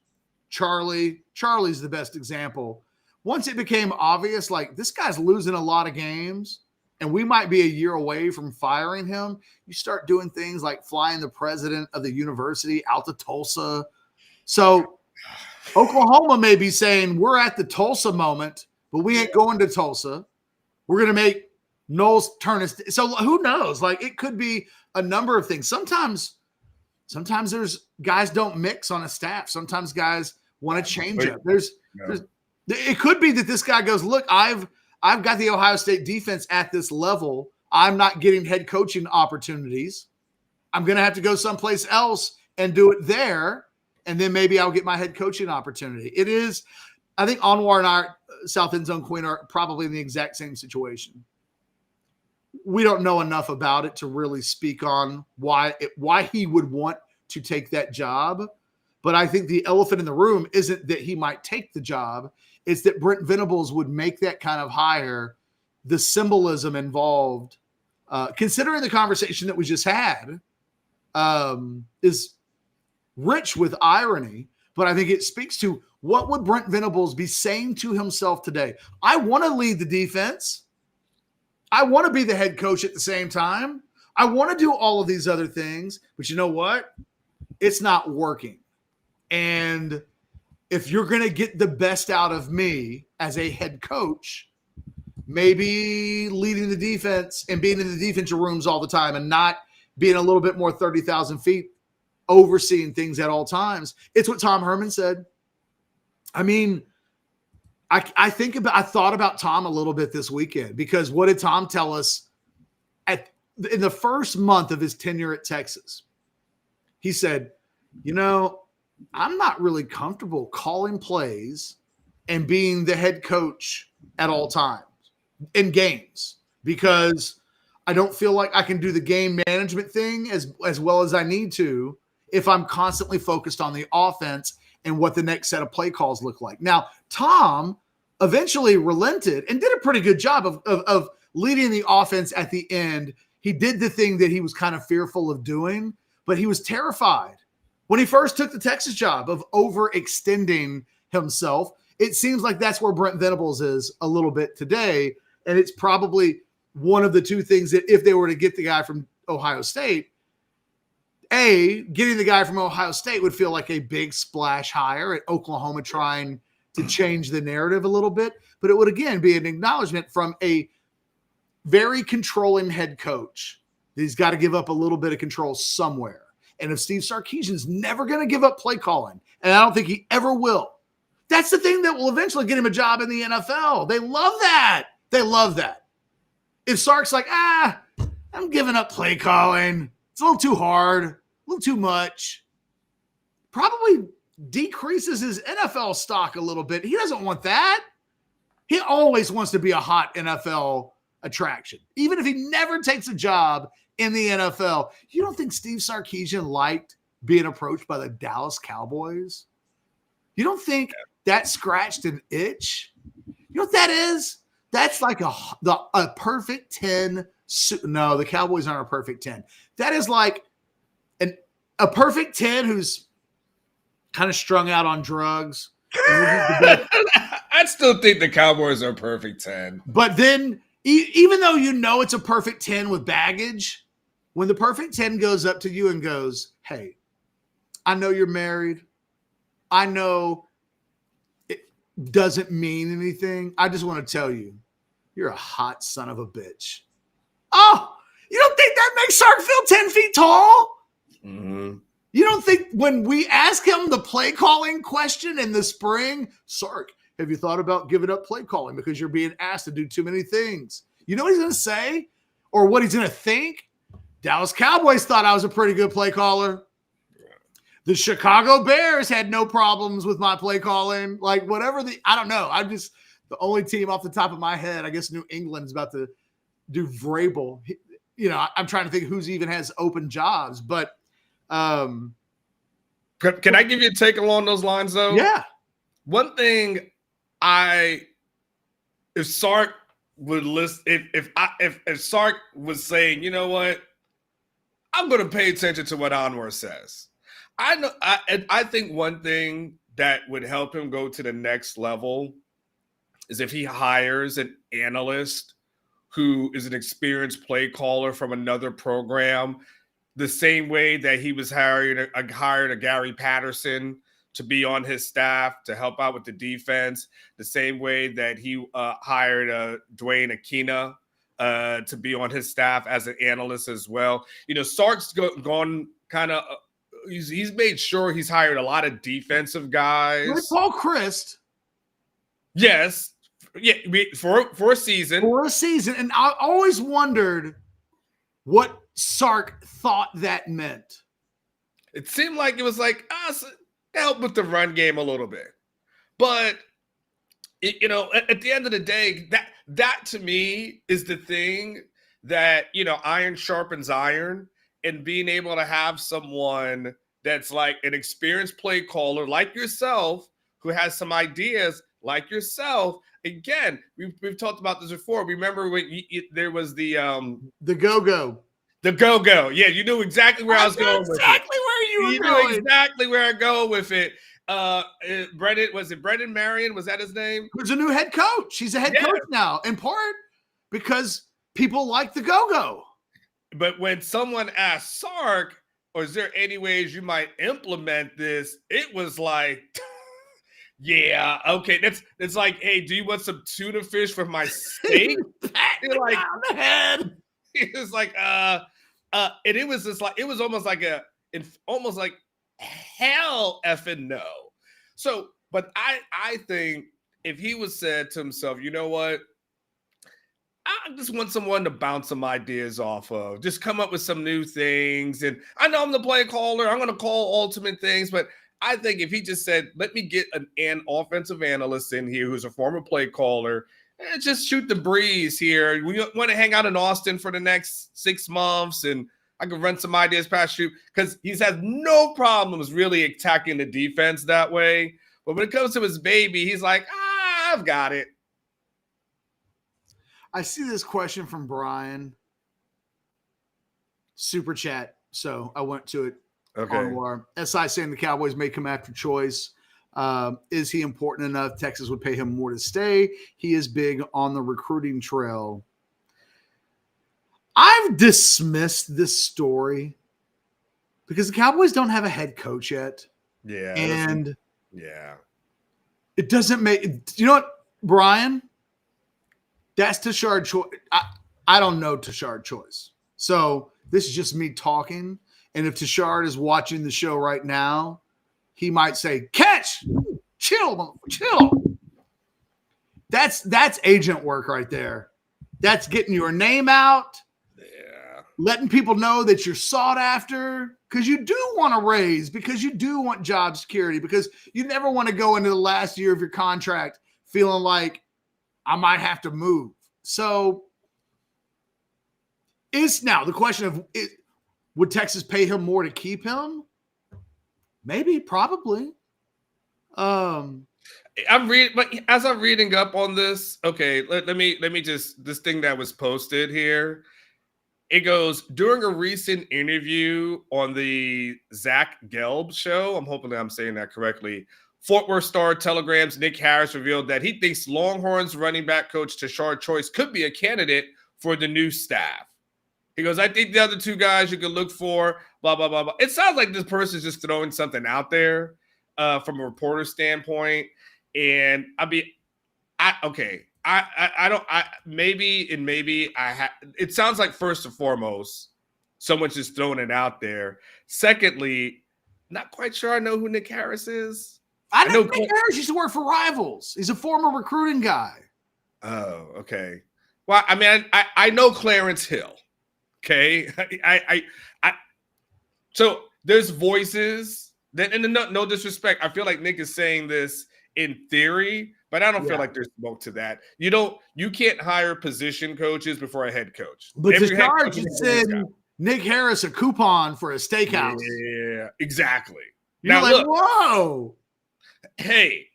Charlie. Charlie's the best example. Once it became obvious, like, this guy's losing a lot of games and we might be a year away from firing him, you start doing things like flying the president of the university out to Tulsa. So Oklahoma may be saying, we're at the Tulsa moment, but we ain't going to Tulsa. We're going to make Knowles turn us. So who knows? Like, it could be a number of things. Sometimes there's guys don't mix on a staff. Sometimes guys want to change up. It could be that this guy goes, look, I've got the Ohio State defense at this level. I'm not getting head coaching opportunities. I'm going to have to go someplace else and do it there. And then maybe I'll get my head coaching opportunity. It is, I think Anwar and I, South End Zone Queen, are probably in the exact same situation. We don't know enough about it to really speak on why he would want to take that job. But I think the elephant in the room isn't that he might take the job. It's that Brent Venables would make that kind of hire. The symbolism involved, considering the conversation that we just had, is rich with irony. But I think it speaks to what would Brent Venables be saying to himself today? I want to lead the defense. I want to be the head coach at the same time. I want to do all of these other things. But you know what? It's not working. And if you're going to get the best out of me as a head coach, maybe leading the defense and being in the defensive rooms all the time and not being a little bit more 30,000 feet, overseeing things at all times. It's what Tom Herman said. I mean, I thought about Tom a little bit this weekend, because what did Tom tell us in the first month of his tenure at Texas? He said, I'm not really comfortable calling plays and being the head coach at all times in games, because I don't feel like I can do the game management thing as well as I need to if I'm constantly focused on the offense and what the next set of play calls look like. Now, Tom eventually relented and did a pretty good job of leading the offense at the end. He did the thing that he was kind of fearful of doing, but he was terrified when he first took the Texas job of overextending himself. It seems like that's where Brent Venables is a little bit today. And it's probably one of the two things that if they were to get the guy from Ohio State, getting the guy from Ohio State would feel like a big splash hire at Oklahoma trying to change the narrative a little bit. But it would, again, be an acknowledgement from a very controlling head coach that he's got to give up a little bit of control somewhere. And if Steve Sarkeesian's never going to give up play calling, and I don't think he ever will, that's the thing that will eventually get him a job in the NFL. They love that. They love that. If Sark's like, I'm giving up play calling, it's a little too hard, a little too much, probably decreases his NFL stock a little bit. He doesn't want that. He always wants to be a hot NFL attraction, even if he never takes a job in the NFL. You don't think Steve Sarkeesian liked being approached by the Dallas Cowboys? You don't think that scratched an itch? You know what that is? That's like a perfect 10. No, the Cowboys aren't a perfect 10. That is like a perfect 10 who's kind of strung out on drugs. I still think the Cowboys are a perfect 10. But then, even though you know it's a perfect 10 with baggage, when the perfect 10 goes up to you and goes, hey, I know you're married. I know it doesn't mean anything. I just want to tell you, you're a hot son of a bitch. Oh, you don't think that makes Sark feel 10 feet tall? Mm-hmm. You don't think when we ask him the play calling question in the spring, Sark, have you thought about giving up play calling because you're being asked to do too many things? You know what he's going to say or what he's going to think? Dallas Cowboys thought I was a pretty good play caller. The Chicago Bears had no problems with my play calling. Like whatever I don't know. I'm just the only team off the top of my head. I guess New England's about to do Vrabel. You know, I'm trying to think who's even has open jobs, but can I give you a take along those lines though? Yeah. One thing if Sark would list, if Sark was saying, you know what, I'm going to pay attention to what Anwar says. I think one thing that would help him go to the next level is if he hires an analyst who is an experienced play caller from another program, the same way that he was hired a Gary Patterson to be on his staff to help out with the defense, the same way that he hired Dwayne Akina to be on his staff as an analyst as well. You know, Sark's gone kind of he's made sure he's hired a lot of defensive guys. Like Paul Christ. Yes. Yeah, for a season. For a season. And I always wondered what Sark thought that meant. It seemed like it was like, help with the run game a little bit. But, you know, at the end of the day, that to me is the thing that, you know, iron sharpens iron, and being able to have someone that's like an experienced play caller like yourself, who has some ideas like yourself. Again, we've talked about this before. Remember when there was the go-go. The go-go. Yeah, you knew exactly where I was going with it. Exactly where you were going. Knew exactly where I go with it. Brendan Marion? Was that his name? Who's a new head coach. He's a head coach now, in part because people like the go-go. But when someone asked Sark, or is there any ways you might implement this? It was like, yeah, okay. It's like, hey, do you want some tuna fish for my steak? You're like, on the head. It was like, and it was just like, it was almost like hell effing no. So, but I think if he was said to himself, you know what, I just want someone to bounce some ideas off of, just come up with some new things. And I know I'm the play caller, I'm going to call ultimate things, but I think if he just said, let me get an offensive analyst in here who's a former play caller, and just shoot the breeze here. We want to hang out in Austin for the next 6 months, and I can run some ideas past you, because he's had no problems really attacking the defense that way. But when it comes to his baby, he's like, I've got it. I see this question from Brian. Super chat. So I went to it. Okay. SI saying the Cowboys may come after choice. Is he important enough? Texas would pay him more to stay. He is big on the recruiting trail. I've dismissed this story because the Cowboys don't have a head coach yet. Yeah. And it doesn't make, you know what, Brian? That's Tashard Choice. I don't know Tashard Choice. So this is just me talking. And if Tashard is watching the show right now, he might say, catch, chill. That's agent work right there. That's getting your name out. letting people know that you're sought after because you do want to raise, because you do want job security, because you never want to go into the last year of your contract feeling like I might have to move. So is now the question of would Texas pay him more to keep him? Maybe, probably. I'm reading, but as I'm reading up on this, okay, let me just, this thing that was posted here. It goes, during a recent interview on the Zach Gelb show, I'm hoping that I'm saying that correctly, Fort Worth Star-Telegram's Nick Harris revealed that he thinks Longhorns running back coach Tashard Choice could be a candidate for the new staff. He goes, I think the other two guys you could look for, blah, blah, blah, blah. It sounds like this person's just throwing something out there from a reporter standpoint. And it sounds like first and foremost, someone's just throwing it out there. Secondly, not quite sure I know who Nick Harris is. I know Nick Harris used to work for Rivals. He's a former recruiting guy. Oh, okay. Well, I mean, I know Clarence Hill. Okay. So there's voices that, and no disrespect, I feel like Nick is saying this in theory, but I don't feel like there's smoke to that. You can't hire position coaches before a head coach. But Tashard just said Nick Harris a coupon for a steakhouse. Yeah, exactly. You're now like, look, whoa. Hey,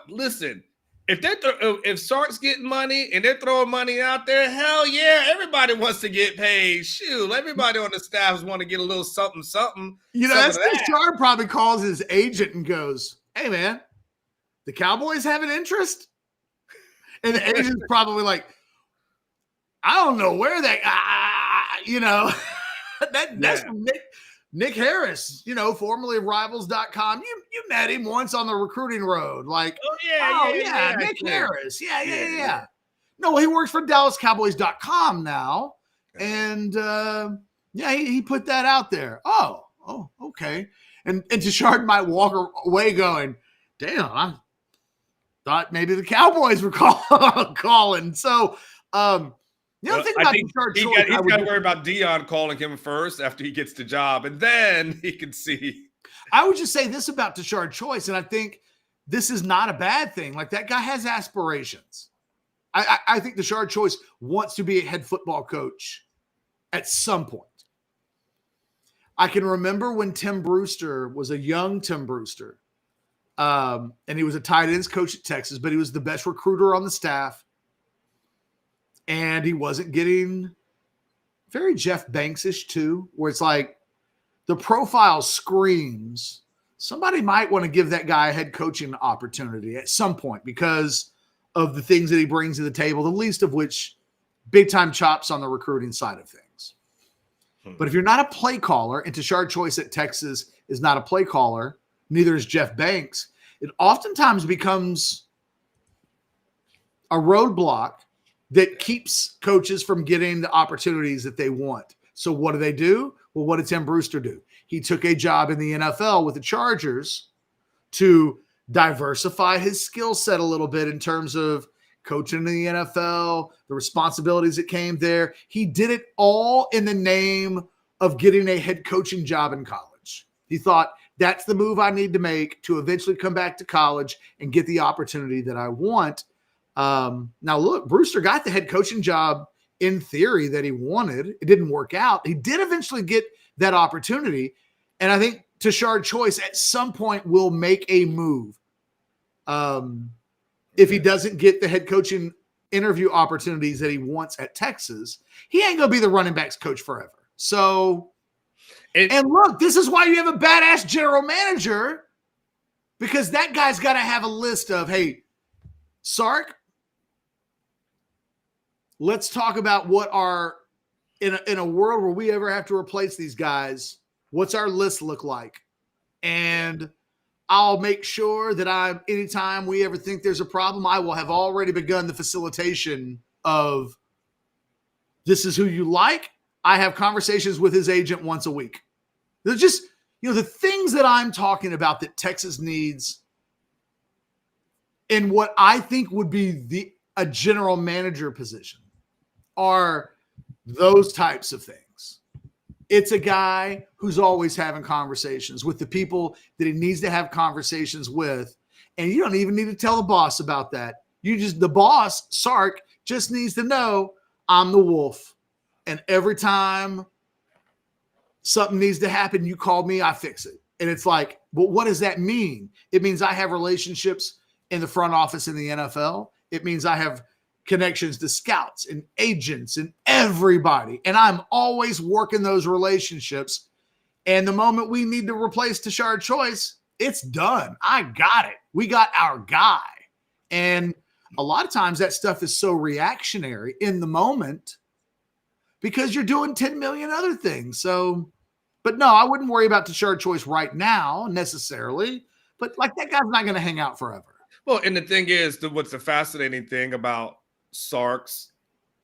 listen. If Sark's getting money and they're throwing money out there, hell yeah, everybody wants to get paid. Shoot, everybody on the staff want to get a little something. That's Tashard probably calls his agent and goes, hey man, the Cowboys have an interest? And the agent's probably like, I don't know where that's from Nick Harris, formerly of Rivals.com. You met him once on the recruiting road. Like, Nick Harris. Yeah. No, he works for DallasCowboys.com now. And he put that out there. Oh, okay. And Tashard might walk away going, damn, I thought maybe the Cowboys were calling. So, the other thing about Tashard Choice, he's got to worry about Dion calling him first after he gets the job, and then he can see. I would just say this about Tashard Choice, and I think this is not a bad thing. Like, that guy has aspirations. I think Tashard Choice wants to be a head football coach at some point. I can remember when Tim Brewster was a young Tim Brewster, and he was a tight ends coach at Texas, but he was the best recruiter on the staff. And he wasn't getting very Jeff Banks-ish too, where it's like the profile screams somebody might want to give that guy a head coaching opportunity at some point because of the things that he brings to the table, the least of which big-time chops on the recruiting side of things. But if you're not a play caller, and Tashard Choice at Texas is not a play caller, neither is Jeff Banks, it oftentimes becomes a roadblock that keeps coaches from getting the opportunities that they want. So what do? Well, what did Tim Brewster do? He took a job in the NFL with the Chargers to diversify his skill set a little bit in terms of coaching in the NFL, the responsibilities that came there. He did it all in the name of getting a head coaching job in college. He thought, that's the move I need to make to eventually come back to college and get the opportunity that I want. Now, look, Brewster got the head coaching job in theory that he wanted. It didn't work out. He did eventually get that opportunity. And I think Tashard Choice at some point will make a move. If he doesn't get the head coaching interview opportunities that he wants at Texas, he ain't going to be the running backs coach forever. So, and look, this is why you have a badass general manager, because that guy's got to have a list of, hey, Sark, let's talk about what our, in a world where we ever have to replace these guys, what's our list look like? And I'll make sure that anytime we ever think there's a problem, I will have already begun the facilitation of this is who you like. I have conversations with his agent once a week. They're just, the things that I'm talking about that Texas needs in what I think would be a general manager position are those types of things. It's a guy who's always having conversations with the people that he needs to have conversations with. And you don't even need to tell the boss about that. The boss, Sark, just needs to know I'm the wolf. And every time something needs to happen, you call me, I fix it. And it's like, but what does that mean? It means I have relationships in the front office in the NFL. It means I have connections to scouts and agents and everybody. And I'm always working those relationships. And the moment we need to replace Tashard Choice, it's done. I got it. We got our guy. And a lot of times that stuff is so reactionary in the moment because you're doing 10 million other things. So, but no, I wouldn't worry about Tashard Choice right now necessarily. But like that guy's not going to hang out forever. Well, and the thing is, what's the fascinating thing about Sark's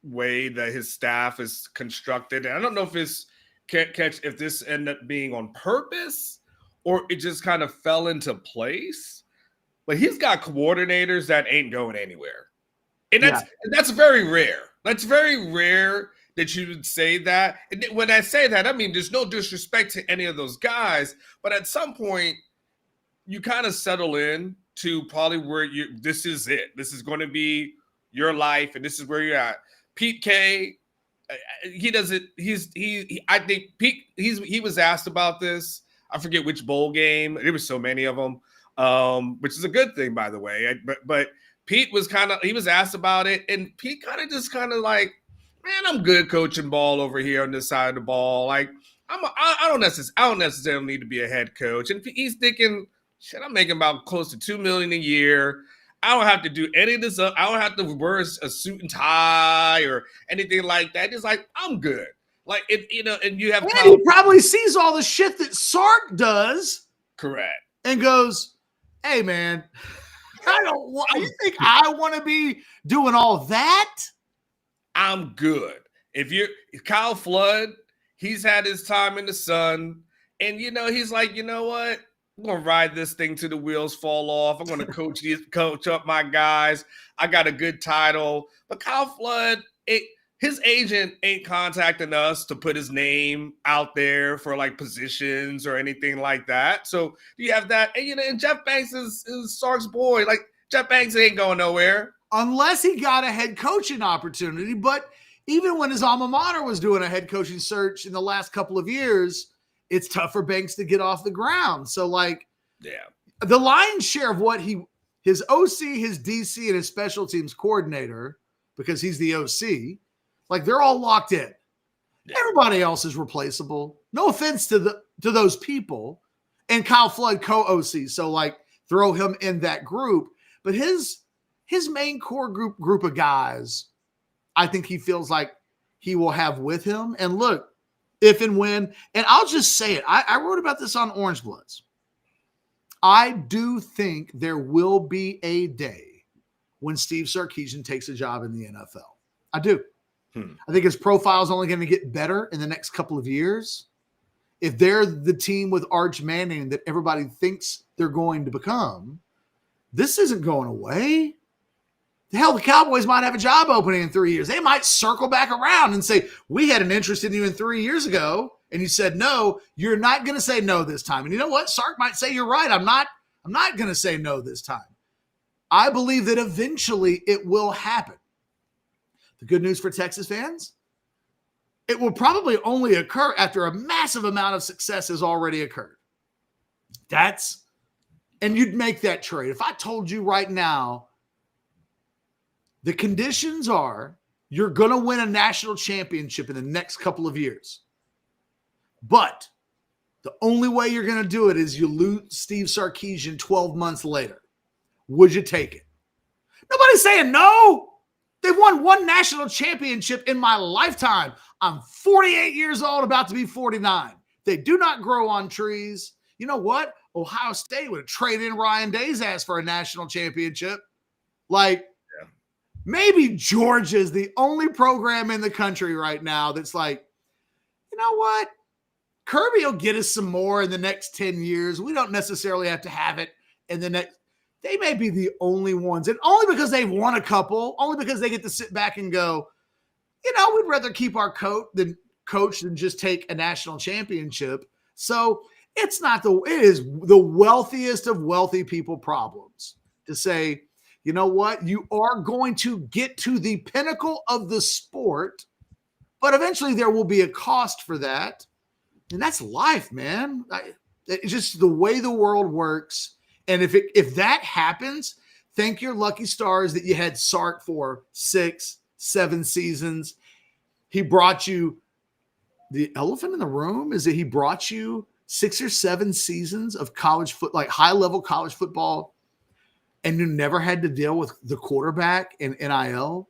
way that his staff is constructed, and I don't know if if this ended up being on purpose or it just kind of fell into place, but he's got coordinators that ain't going anywhere. And that's very rare. That's very rare that you would say that. And when I say that, I mean, there's no disrespect to any of those guys, but at some point you kind of settle in to probably where this is it. This is going to be your life, and this is where you're at. Pete K, he doesn't. I think Pete. He was asked about this. I forget which bowl game. There was so many of them, which is a good thing, by the way. But Pete was he was asked about it, and Pete kind of like, man, I'm good coaching ball over here on this side of the ball. Like I don't necessarily need to be a head coach, and he's thinking, shit, I'm making about close to $2 million a year. I don't have to do any of this up. I don't have to wear a suit and tie or anything like that. It's like, I'm good. Like, and you have he probably sees all the shit that Sark does. Correct. And goes, hey, man, you think I want to be doing all that? I'm good. Kyle Flood, he's had his time in the sun. And, he's like, you know what? I'm going to ride this thing till the wheels fall off. I'm going to coach up my guys. I got a good title. But Kyle Flood, his agent ain't contacting us to put his name out there for like positions or anything like that. So you have that. And, and Jeff Banks is Sark's boy. Like, Jeff Banks ain't going nowhere. Unless he got a head coaching opportunity. But even when his alma mater was doing a head coaching search in the last couple of years, it's tough for Banks to get off the ground. So, like, the lion's share of what his OC, his DC, and his special teams coordinator, because he's the OC, like, they're all locked in. Yeah. Everybody else is replaceable. No offense to those people. And Kyle Flood, co-OC. So, like, throw him in that group. But his main core group of guys, I think he feels like he will have with him. And look, if and when, and I'll just say it. I wrote about this on Orange Bloods. I do think there will be a day when Steve Sarkeesian takes a job in the NFL. I do. I think his profile is only going to get better in the next couple of years. If they're the team with Arch Manning that everybody thinks they're going to become, this isn't going away. Hell, the Cowboys might have a job opening in 3 years. They might circle back around and say, we had an interest in you in 3 years ago, and you said no. You're not going to say no this time. And you know what? Sark might say, you're right. I'm not going to say no this time. I believe that eventually it will happen. The good news for Texas fans, it will probably only occur after a massive amount of success has already occurred. And you'd make that trade. If I told you right now, the conditions are you're going to win a national championship in the next couple of years. But the only way you're going to do it is you lose Steve Sarkeesian 12 months later. Would you take it? Nobody's saying no. They've won one national championship in my lifetime. I'm 48 years old, about to be 49. They do not grow on trees. You know what? Ohio State would have traded in Ryan Day's ass for a national championship. Like, maybe Georgia is the only program in the country right now that's like, you know what? Kirby will get us some more in the next 10 years. We don't necessarily have to have it in the next. They may be the only ones, and only because they've won a couple, only because they get to sit back and go, we'd rather keep our coach than just take a national championship. So it is the wealthiest of wealthy people problems to say, you know what, you are going to get to the pinnacle of the sport, but eventually there will be a cost for that. And that's life, man. It's just the way the world works. And if that happens, thank your lucky stars that you had Sark for 6, 7 seasons. He brought you the elephant in the room is that he brought you 6 or 7 seasons of college like high level college football, and you never had to deal with the quarterback and NIL.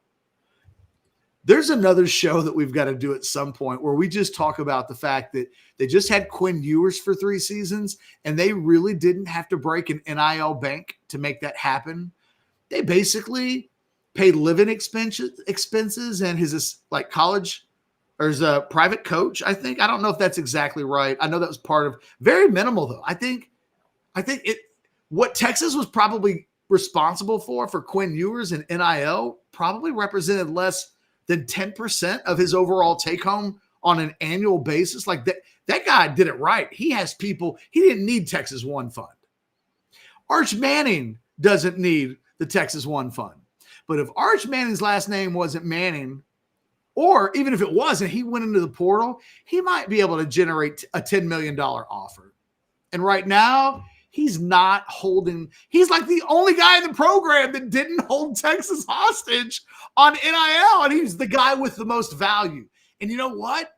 There's another show that we've got to do at some point where we just talk about the fact that they just had Quinn Ewers for 3 seasons, and they really didn't have to break an NIL bank to make that happen. They basically paid living expenses and his like college or his private coach. I think, I don't know if that's exactly right. I know that was part of very minimal though. I think what Texas was probably responsible for Quinn Ewers and NIL probably represented less than 10% of his overall take home on an annual basis. Like that guy did it right. He has people, he didn't need Texas One Fund. Arch Manning doesn't need the Texas One Fund. But if Arch Manning's last name wasn't Manning, or even if it wasn't, he went into the portal, he might be able to generate a $10 million offer. And right now, he's not holding, he's like the only guy in the program that didn't hold Texas hostage on NIL. And he's the guy with the most value. And you know what?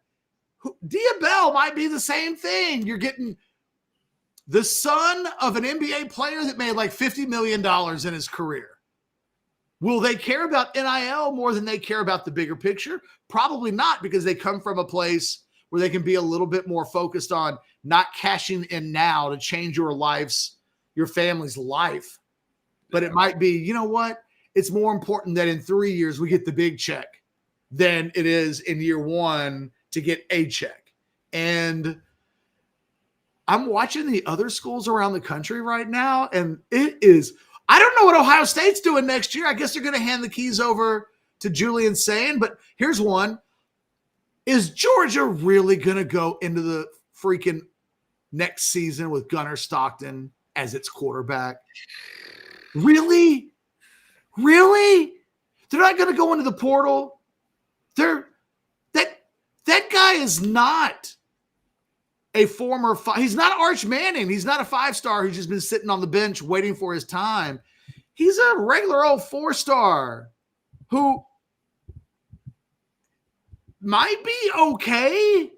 Diabell might be the same thing. You're getting the son of an NBA player that made like $50 million in his career. Will they care about NIL more than they care about the bigger picture? Probably not, because they come from a place where they can be a little bit more focused on not cashing in now to change your family's life. But it might be, you know what? It's more important that in 3 years we get the big check than it is in year 1 to get a check. And I'm watching the other schools around the country right now, and it is, I don't know what Ohio State's doing next year. I guess they're going to hand the keys over to Julian Sayin, but here's one. Is Georgia really going to go into the freaking next season with Gunnar Stockton as its quarterback? Really? Really? They're not going to go into the portal? That guy is not a former he's not Arch Manning. He's not a 5-star who's just been sitting on the bench waiting for his time. He's a regular old 4-star who might be okay,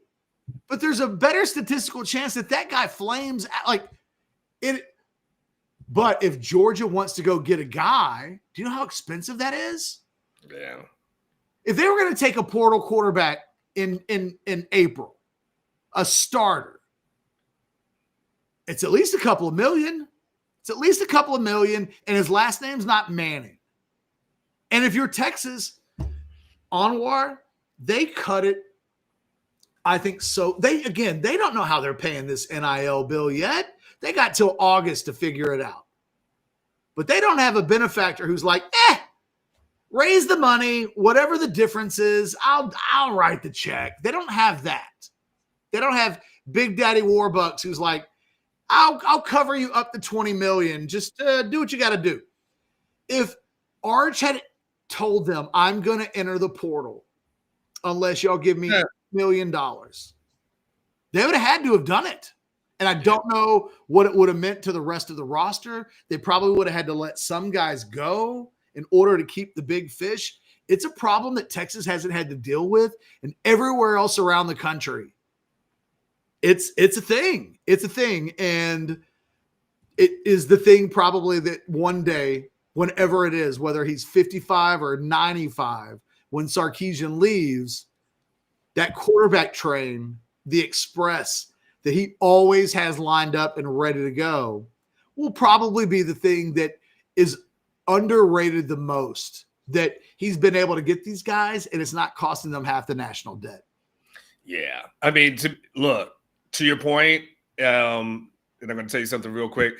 but there's a better statistical chance that guy flames out, like it. But if Georgia wants to go get a guy, do you know how expensive that is? Yeah. If they were going to take a portal quarterback in April, a starter, it's at least a couple of million. It's at least a couple of million, and his last name's not Manning. And if you're Texas, Anwar, they cut it. I think so. They don't know how they're paying this NIL bill yet. They got till August to figure it out. But they don't have a benefactor who's like, raise the money, whatever the difference is, I'll write the check. They don't have that. They don't have Big Daddy Warbucks who's like, I'll cover you up to $20 million. Just do what you got to do. If Arch had told them, I'm going to enter the portal unless y'all give me $1 million, they would have had to have done it. And I don't know what it would have meant to the rest of the roster. They probably would have had to let some guys go in order to keep the big fish. It's a problem that Texas hasn't had to deal with, and everywhere else around the country. It's a thing. It's a thing. And it is the thing probably that one day, whenever it is, whether he's 55 or 95, when Sarkeesian leaves, that quarterback train, the express that he always has lined up and ready to go, will probably be the thing that is underrated the most, that he's been able to get these guys and it's not costing them half the national debt. Yeah. I mean, to your point, and I'm going to tell you something real quick.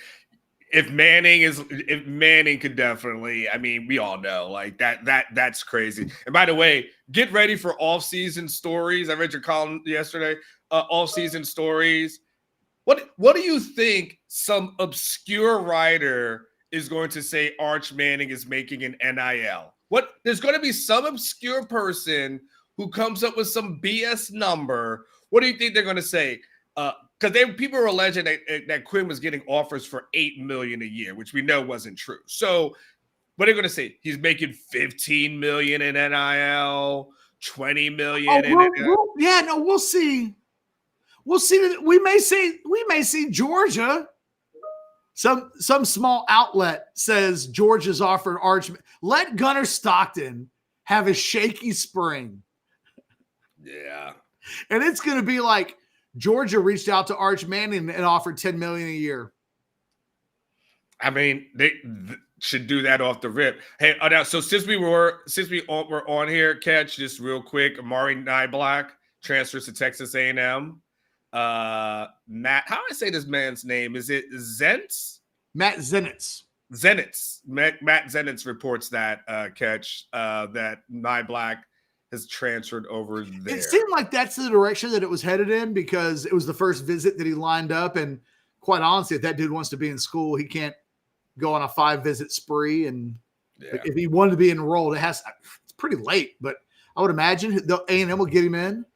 if Manning could definitely, I mean, we all know like that's crazy. And by the way, get ready for off-season stories. I read your column yesterday. Off-season stories. What do you think some obscure writer is going to say Arch Manning is making an NIL? There's going to be some obscure person who comes up with some BS number. What do you think they're going to say? Because people were alleging that Quinn was getting offers for $8 million a year, which we know wasn't true. So what are they going to say? He's making $15 million in NIL, $20 million in NIL. We'll see. We'll see. We may see Georgia. Some small outlet says Georgia's offered Arch. Let Gunnar Stockton have a shaky spring. Yeah. And it's going to be like Georgia reached out to Arch Manning and offered $10 million a year. I mean, they should do that off the rip. Hey, now, so since we were on here, catch just real quick. Amari Niblack transfers to Texas A&M. Matt, how do I say this man's name? Is it Zentz? Matt Zenitz. Matt Zenitz reports that catch that Niblack has transferred over there. It seemed like that's the direction that it was headed in because it was the first visit that he lined up. And quite honestly, if that dude wants to be in school, he can't go on a 5-visit spree. And if he wanted to be enrolled, it's pretty late, but I would imagine the A&M will get him in.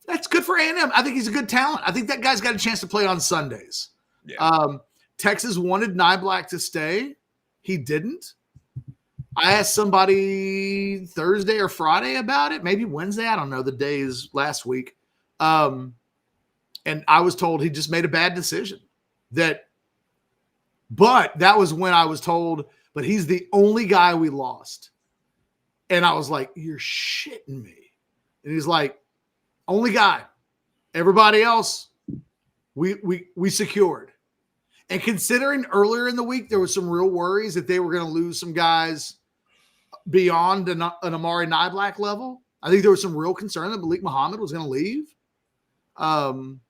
That's good for A&M. I think he's a good talent. I think that guy's got a chance to play on Sundays. Yeah. Texas wanted Niblack to stay. He didn't. I asked somebody Thursday or Friday about it, maybe Wednesday. I don't know. The day is last week. And I was told he just made a bad decision. But that was when I was told, but he's the only guy we lost. And I was like, you're shitting me. And he's like, only guy. Everybody else, we secured. And considering earlier in the week, there was some real worries that they were going to lose some guys beyond an Amari Niblack level. I think there was some real concern that Malik Muhammad was going to leave. And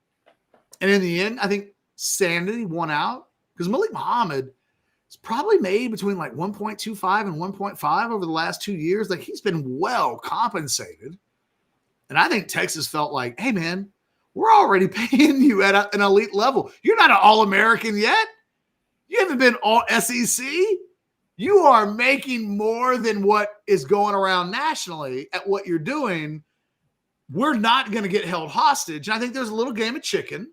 in the end, I think sanity won out because Malik Muhammad has probably made between like 1.25 and 1.5 over the last 2 years. Like he's been well compensated. And I think Texas felt like, hey, man, we're already paying you at an elite level. You're not an All-American yet. You haven't been all SEC. You are making more than what is going around nationally at what you're doing. We're not going to get held hostage. And I think there's a little game of chicken.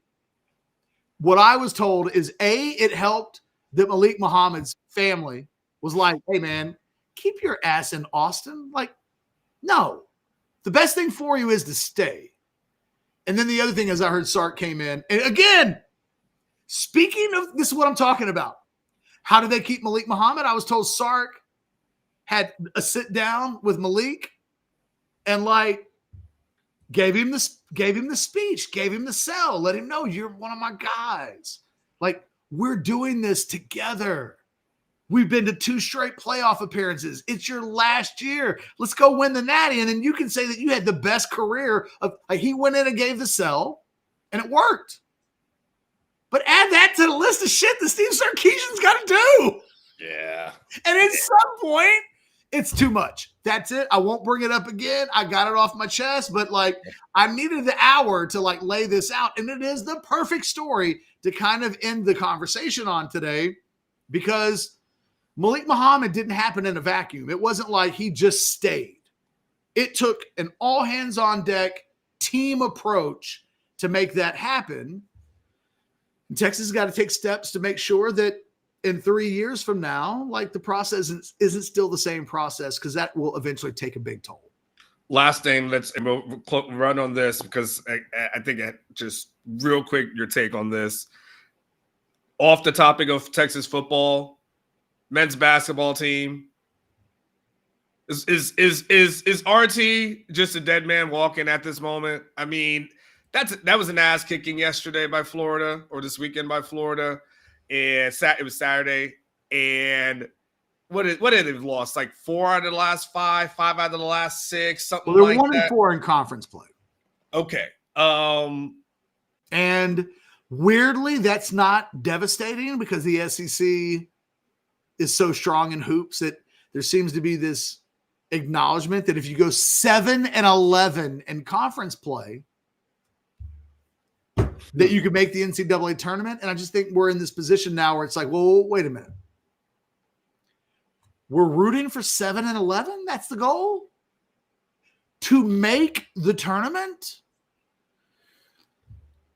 What I was told is, it helped that Malik Muhammad's family was like, hey, man, keep your ass in Austin. Like, no. The best thing for you is to stay. And then the other thing is I heard Sark came in. And again, speaking of, this is what I'm talking about. How did they keep Malik Muhammad? I was told Sark had a sit down with Malik and like gave him the speech, gave him the sell, let him know you're one of my guys. Like we're doing this together. We've been to 2 straight playoff appearances. It's your last year. Let's go win the Natty. And then you can say that you had the best career of like he went in and gave the sell and it worked. But add that to the list of shit that Steve Sarkeesian's got to do. Yeah. And at some point, it's too much. That's it. I won't bring it up again. I got it off my chest, but like I needed the hour to like lay this out. And it is the perfect story to kind of end the conversation on today because Malik Muhammad didn't happen in a vacuum. It wasn't like he just stayed. It took an all hands on deck team approach to make that happen. And Texas has got to take steps to make sure that in 3 years from now, like the process isn't still the same process because that will eventually take a big toll. Last thing, we'll run on this because I think just real quick, your take on this. Off the topic of Texas football, men's basketball team. Is RT just a dead man walking at this moment? I mean, that was an ass kicking yesterday by Florida or this weekend by Florida. And it was Saturday. And what did they lost? Like 4 out of the last 5 out of the last 6, something like that. Well, they're 1-4 in conference play. Okay. And Weirdly, that's not devastating because the SEC is so strong in hoops that there seems to be this acknowledgement that if you go 7-11 in conference play, that you could make the NCAA tournament. And I just think we're in this position now where it's like, well, wait a minute. We're rooting for 7-11? That's the goal? To make the tournament?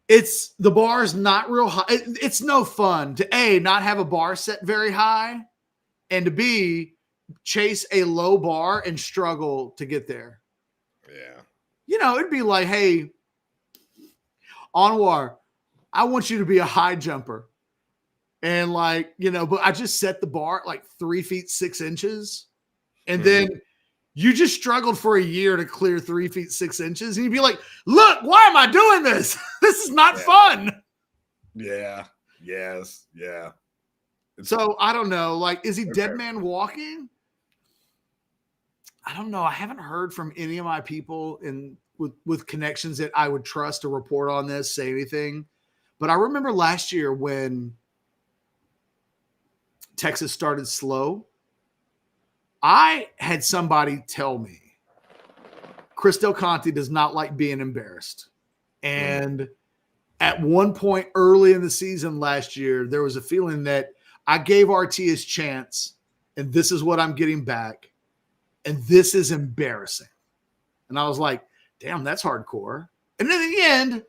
The bar is not real high. It's no fun to A, not have a bar set very high, and to B, chase a low bar and struggle to get there. Yeah. It'd be like, hey, Anwar, I want you to be a high jumper. And but I just set the bar at 3 feet 6 inches. And then you just struggled for a year to clear 3 feet 6 inches. And you'd be like, look, why am I doing this? This is not fun. Yeah. Yes. Yeah. So I don't know. Is he dead man walking? I don't know. I haven't heard from any of my people with connections that I would trust to report on this, say anything. But I remember last year when Texas started slow, I had somebody tell me Chris Del Conte does not like being embarrassed. And at one point early in the season last year, there was a feeling that I gave RT his chance, and this is what I'm getting back. And this is embarrassing. And I was like, damn, that's hardcore. And in the end,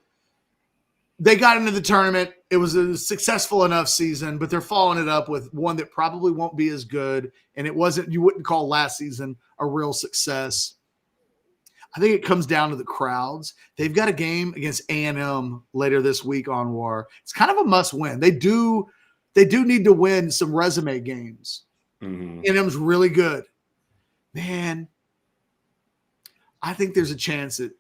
they got into the tournament. It was a successful enough season, but they're following it up with one that probably won't be as good. And you wouldn't call last season a real success. I think it comes down to the crowds. They've got a game against A&M later this week on War. It's kind of a must win. They do need to win some resume games. A&M's really good. Man, I think there's a chance that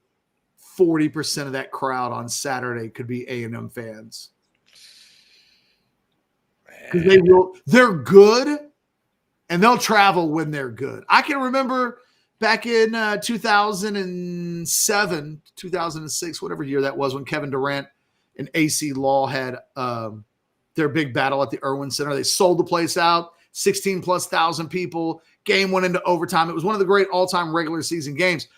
40% of that crowd on Saturday could be A&M fans. Because they're good, and they'll travel when they're good. I can remember back in 2007, 2006, whatever year that was, when Kevin Durant and AC Law had their big battle at the Irwin Center. They sold the place out, 16,000+ people. Game went into overtime. It was one of the great all-time regular season games.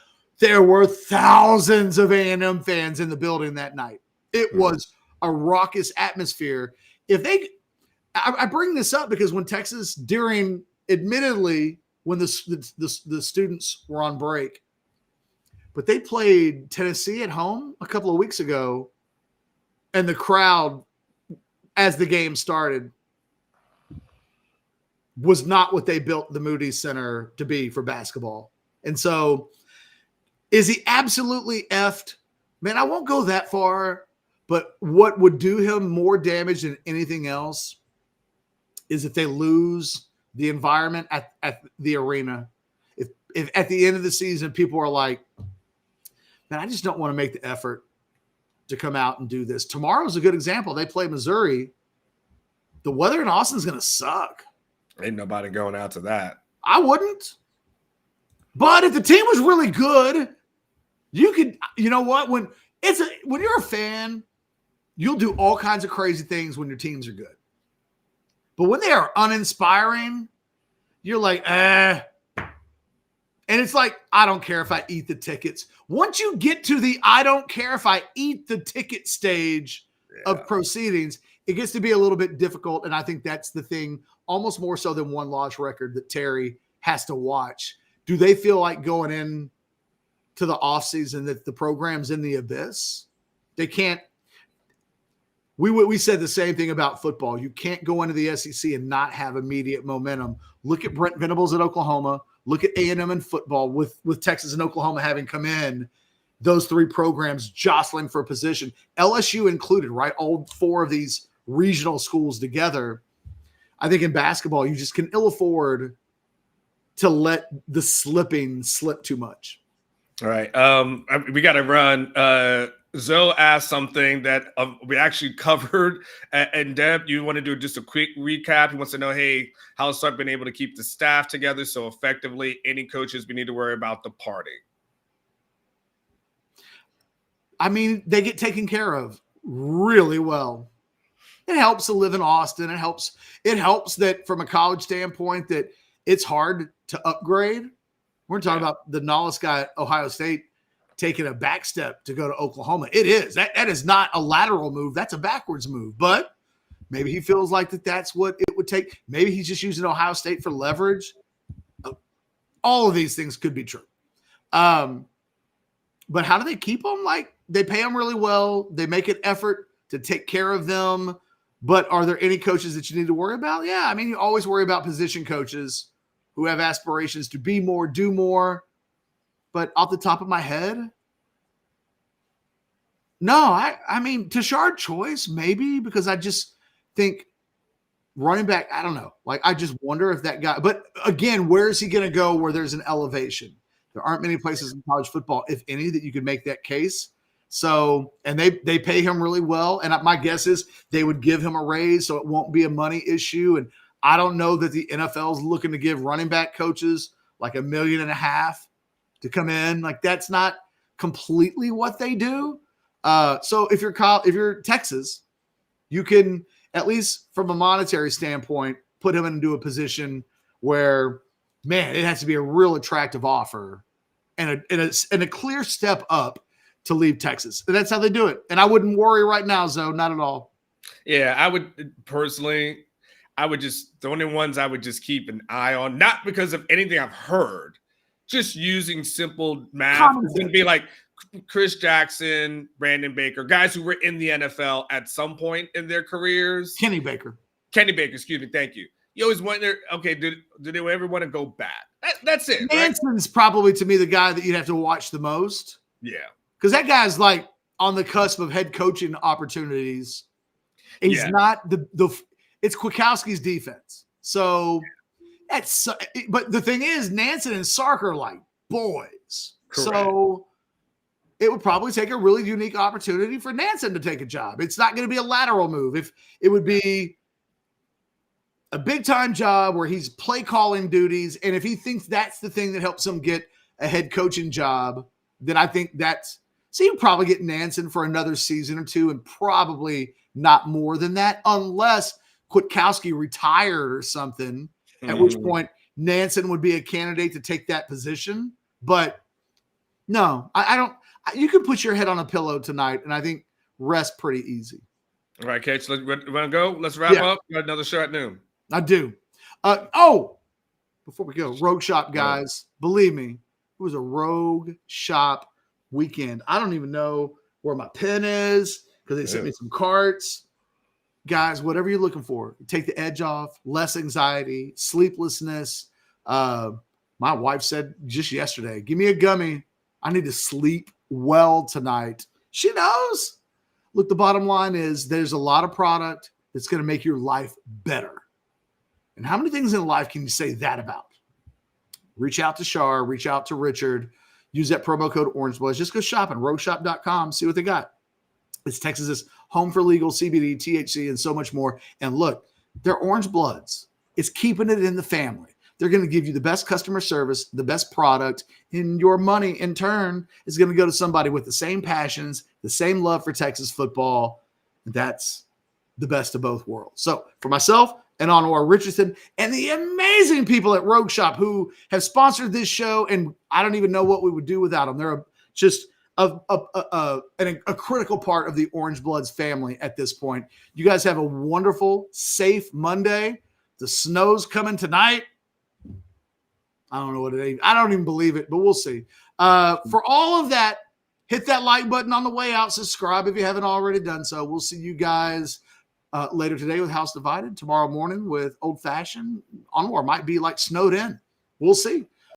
There were thousands of A&M fans in the building that night. It was a raucous atmosphere. I bring this up because when Texas, admittedly, when the students were on break, but they played Tennessee at home a couple of weeks ago, and the crowd, as the game started, was not what they built the Moody Center to be for basketball. And so, is he absolutely effed? Man, I won't go that far, but what would do him more damage than anything else is if they lose the environment at the arena. If at the end of the season, people are like, man, I just don't want to make the effort to come out and do this. Tomorrow's a good example. They play Missouri. The weather in Austin's going to suck. Ain't nobody going out to that. I wouldn't. But if the team was really good, you could, you know what? When you're a fan, you'll do all kinds of crazy things when your teams are good. But when they are uninspiring, you're like, And it's like, I don't care if I eat the tickets. Once you get to the I don't care if I eat the ticket stage of proceedings, it gets to be a little bit difficult. And I think that's the thing, almost more so than one loss record, that Terry has to watch. Do they feel like going in to the offseason that the program's in the abyss? They can't. We said the same thing about football. You can't go into the SEC and not have immediate momentum. Look at Brent Venables at Oklahoma. Look at A&M in football with Texas and Oklahoma having come in. Those three programs jostling for position. LSU included, right? All four of these regional schools together. I think in basketball, you just can ill afford to let the slipping slip too much. All right. We got to run. Zoe asked something that we actually covered in depth. You want to do just a quick recap? He wants to know, hey, how's Sark been able to keep the staff together so effectively? Any coaches we need to worry about departing? I mean, they get taken care of really well. It helps to live in Austin. It helps that from a college standpoint that it's hard to upgrade. We're talking about the Nollis guy at Ohio State taking a back step to go to Oklahoma. It is. That is not a lateral move. That's a backwards move. But maybe he feels like that's what it would take. Maybe he's just using Ohio State for leverage. All of these things could be true. But how do they keep them? Like, they pay them really well. They make an effort to take care of them. But are there any coaches that you need to worry about? Yeah, I mean, you always worry about position coaches who have aspirations to be more, do more. But off the top of my head, no, I mean, Tashard Choice, maybe, because I just think running back, I don't know. Like, I just wonder if that guy, but again, where is he going to go where there's an elevation? There aren't many places in college football, if any, that you could make that case. So, and they pay him really well. And my guess is they would give him a raise so it won't be a money issue. And I don't know that the NFL is looking to give running back coaches like $1.5 million to come in. Like, that's not completely what they do. So if you're Texas, you can, at least from a monetary standpoint, put him into a position where, man, it has to be a real attractive offer and a clear step up to leave Texas. And that's how they do it. And I wouldn't worry right now, Zoe, not at all. Yeah, I would personally, the only ones I would just keep an eye on, not because of anything I've heard, just using simple math. It's going to be like Chris Jackson, Brandon Baker, guys who were in the NFL at some point in their careers. Kenny Baker, excuse me. Thank you. You always wonder, okay, do they ever want to go back? That's it. Manson's probably, to me, the guy that you'd have to watch the most. Yeah. Because that guy's like on the cusp of head coaching opportunities. He's not it's Kwiatkowski's defense. So but the thing is, Nansen and Sark are like boys. Correct. So it would probably take a really unique opportunity for Nansen to take a job. It's not going to be a lateral move. If it would be a big time job where he's play calling duties. And if he thinks that's the thing that helps him get a head coaching job, then I think so you probably get Nansen for another season or two and probably not more than that, unless Kwiatkowski retired or something, at which point Nansen would be a candidate to take that position. But no, I don't. You can put your head on a pillow tonight and I think rest pretty easy. All right, Catch, want to go? Let's wrap up. We got another show at noon. I do. Before we go, Rogue Shop, guys, believe me, it was a Rogue Shop weekend. I don't even know where my pen is because they sent me some carts. Guys, whatever you're looking for, take the edge off, less anxiety, sleeplessness. My wife said just yesterday, give me a gummy. I need to sleep well tonight. She knows. Look, the bottom line is there's a lot of product that's going to make your life better. And how many things in life can you say that about? Reach out to Shar, reach out to Richard, use that promo code OrangeBloods. Just go shopping, rogueshop.com, see what they got. It's Texas's home for legal CBD, THC, and so much more. And look, they're Orange Bloods. It's keeping it in the family. They're going to give you the best customer service, the best product, and your money in turn is going to go to somebody with the same passions, the same love for Texas football. And that's the best of both worlds. So for myself and Honor Richardson and the amazing people at Rogue Shop who have sponsored this show, and I don't even know what we would do without them. They're just a critical part of the Orange Bloods family at this point. You guys have a wonderful, safe Monday. The snow's coming tonight. I don't know what it is. I don't even believe it, but we'll see. For all of that, hit that like button on the way out. Subscribe if you haven't already done so. We'll see you guys later today with House Divided. Tomorrow morning with Old Fashioned. Onward might be like snowed in. We'll see.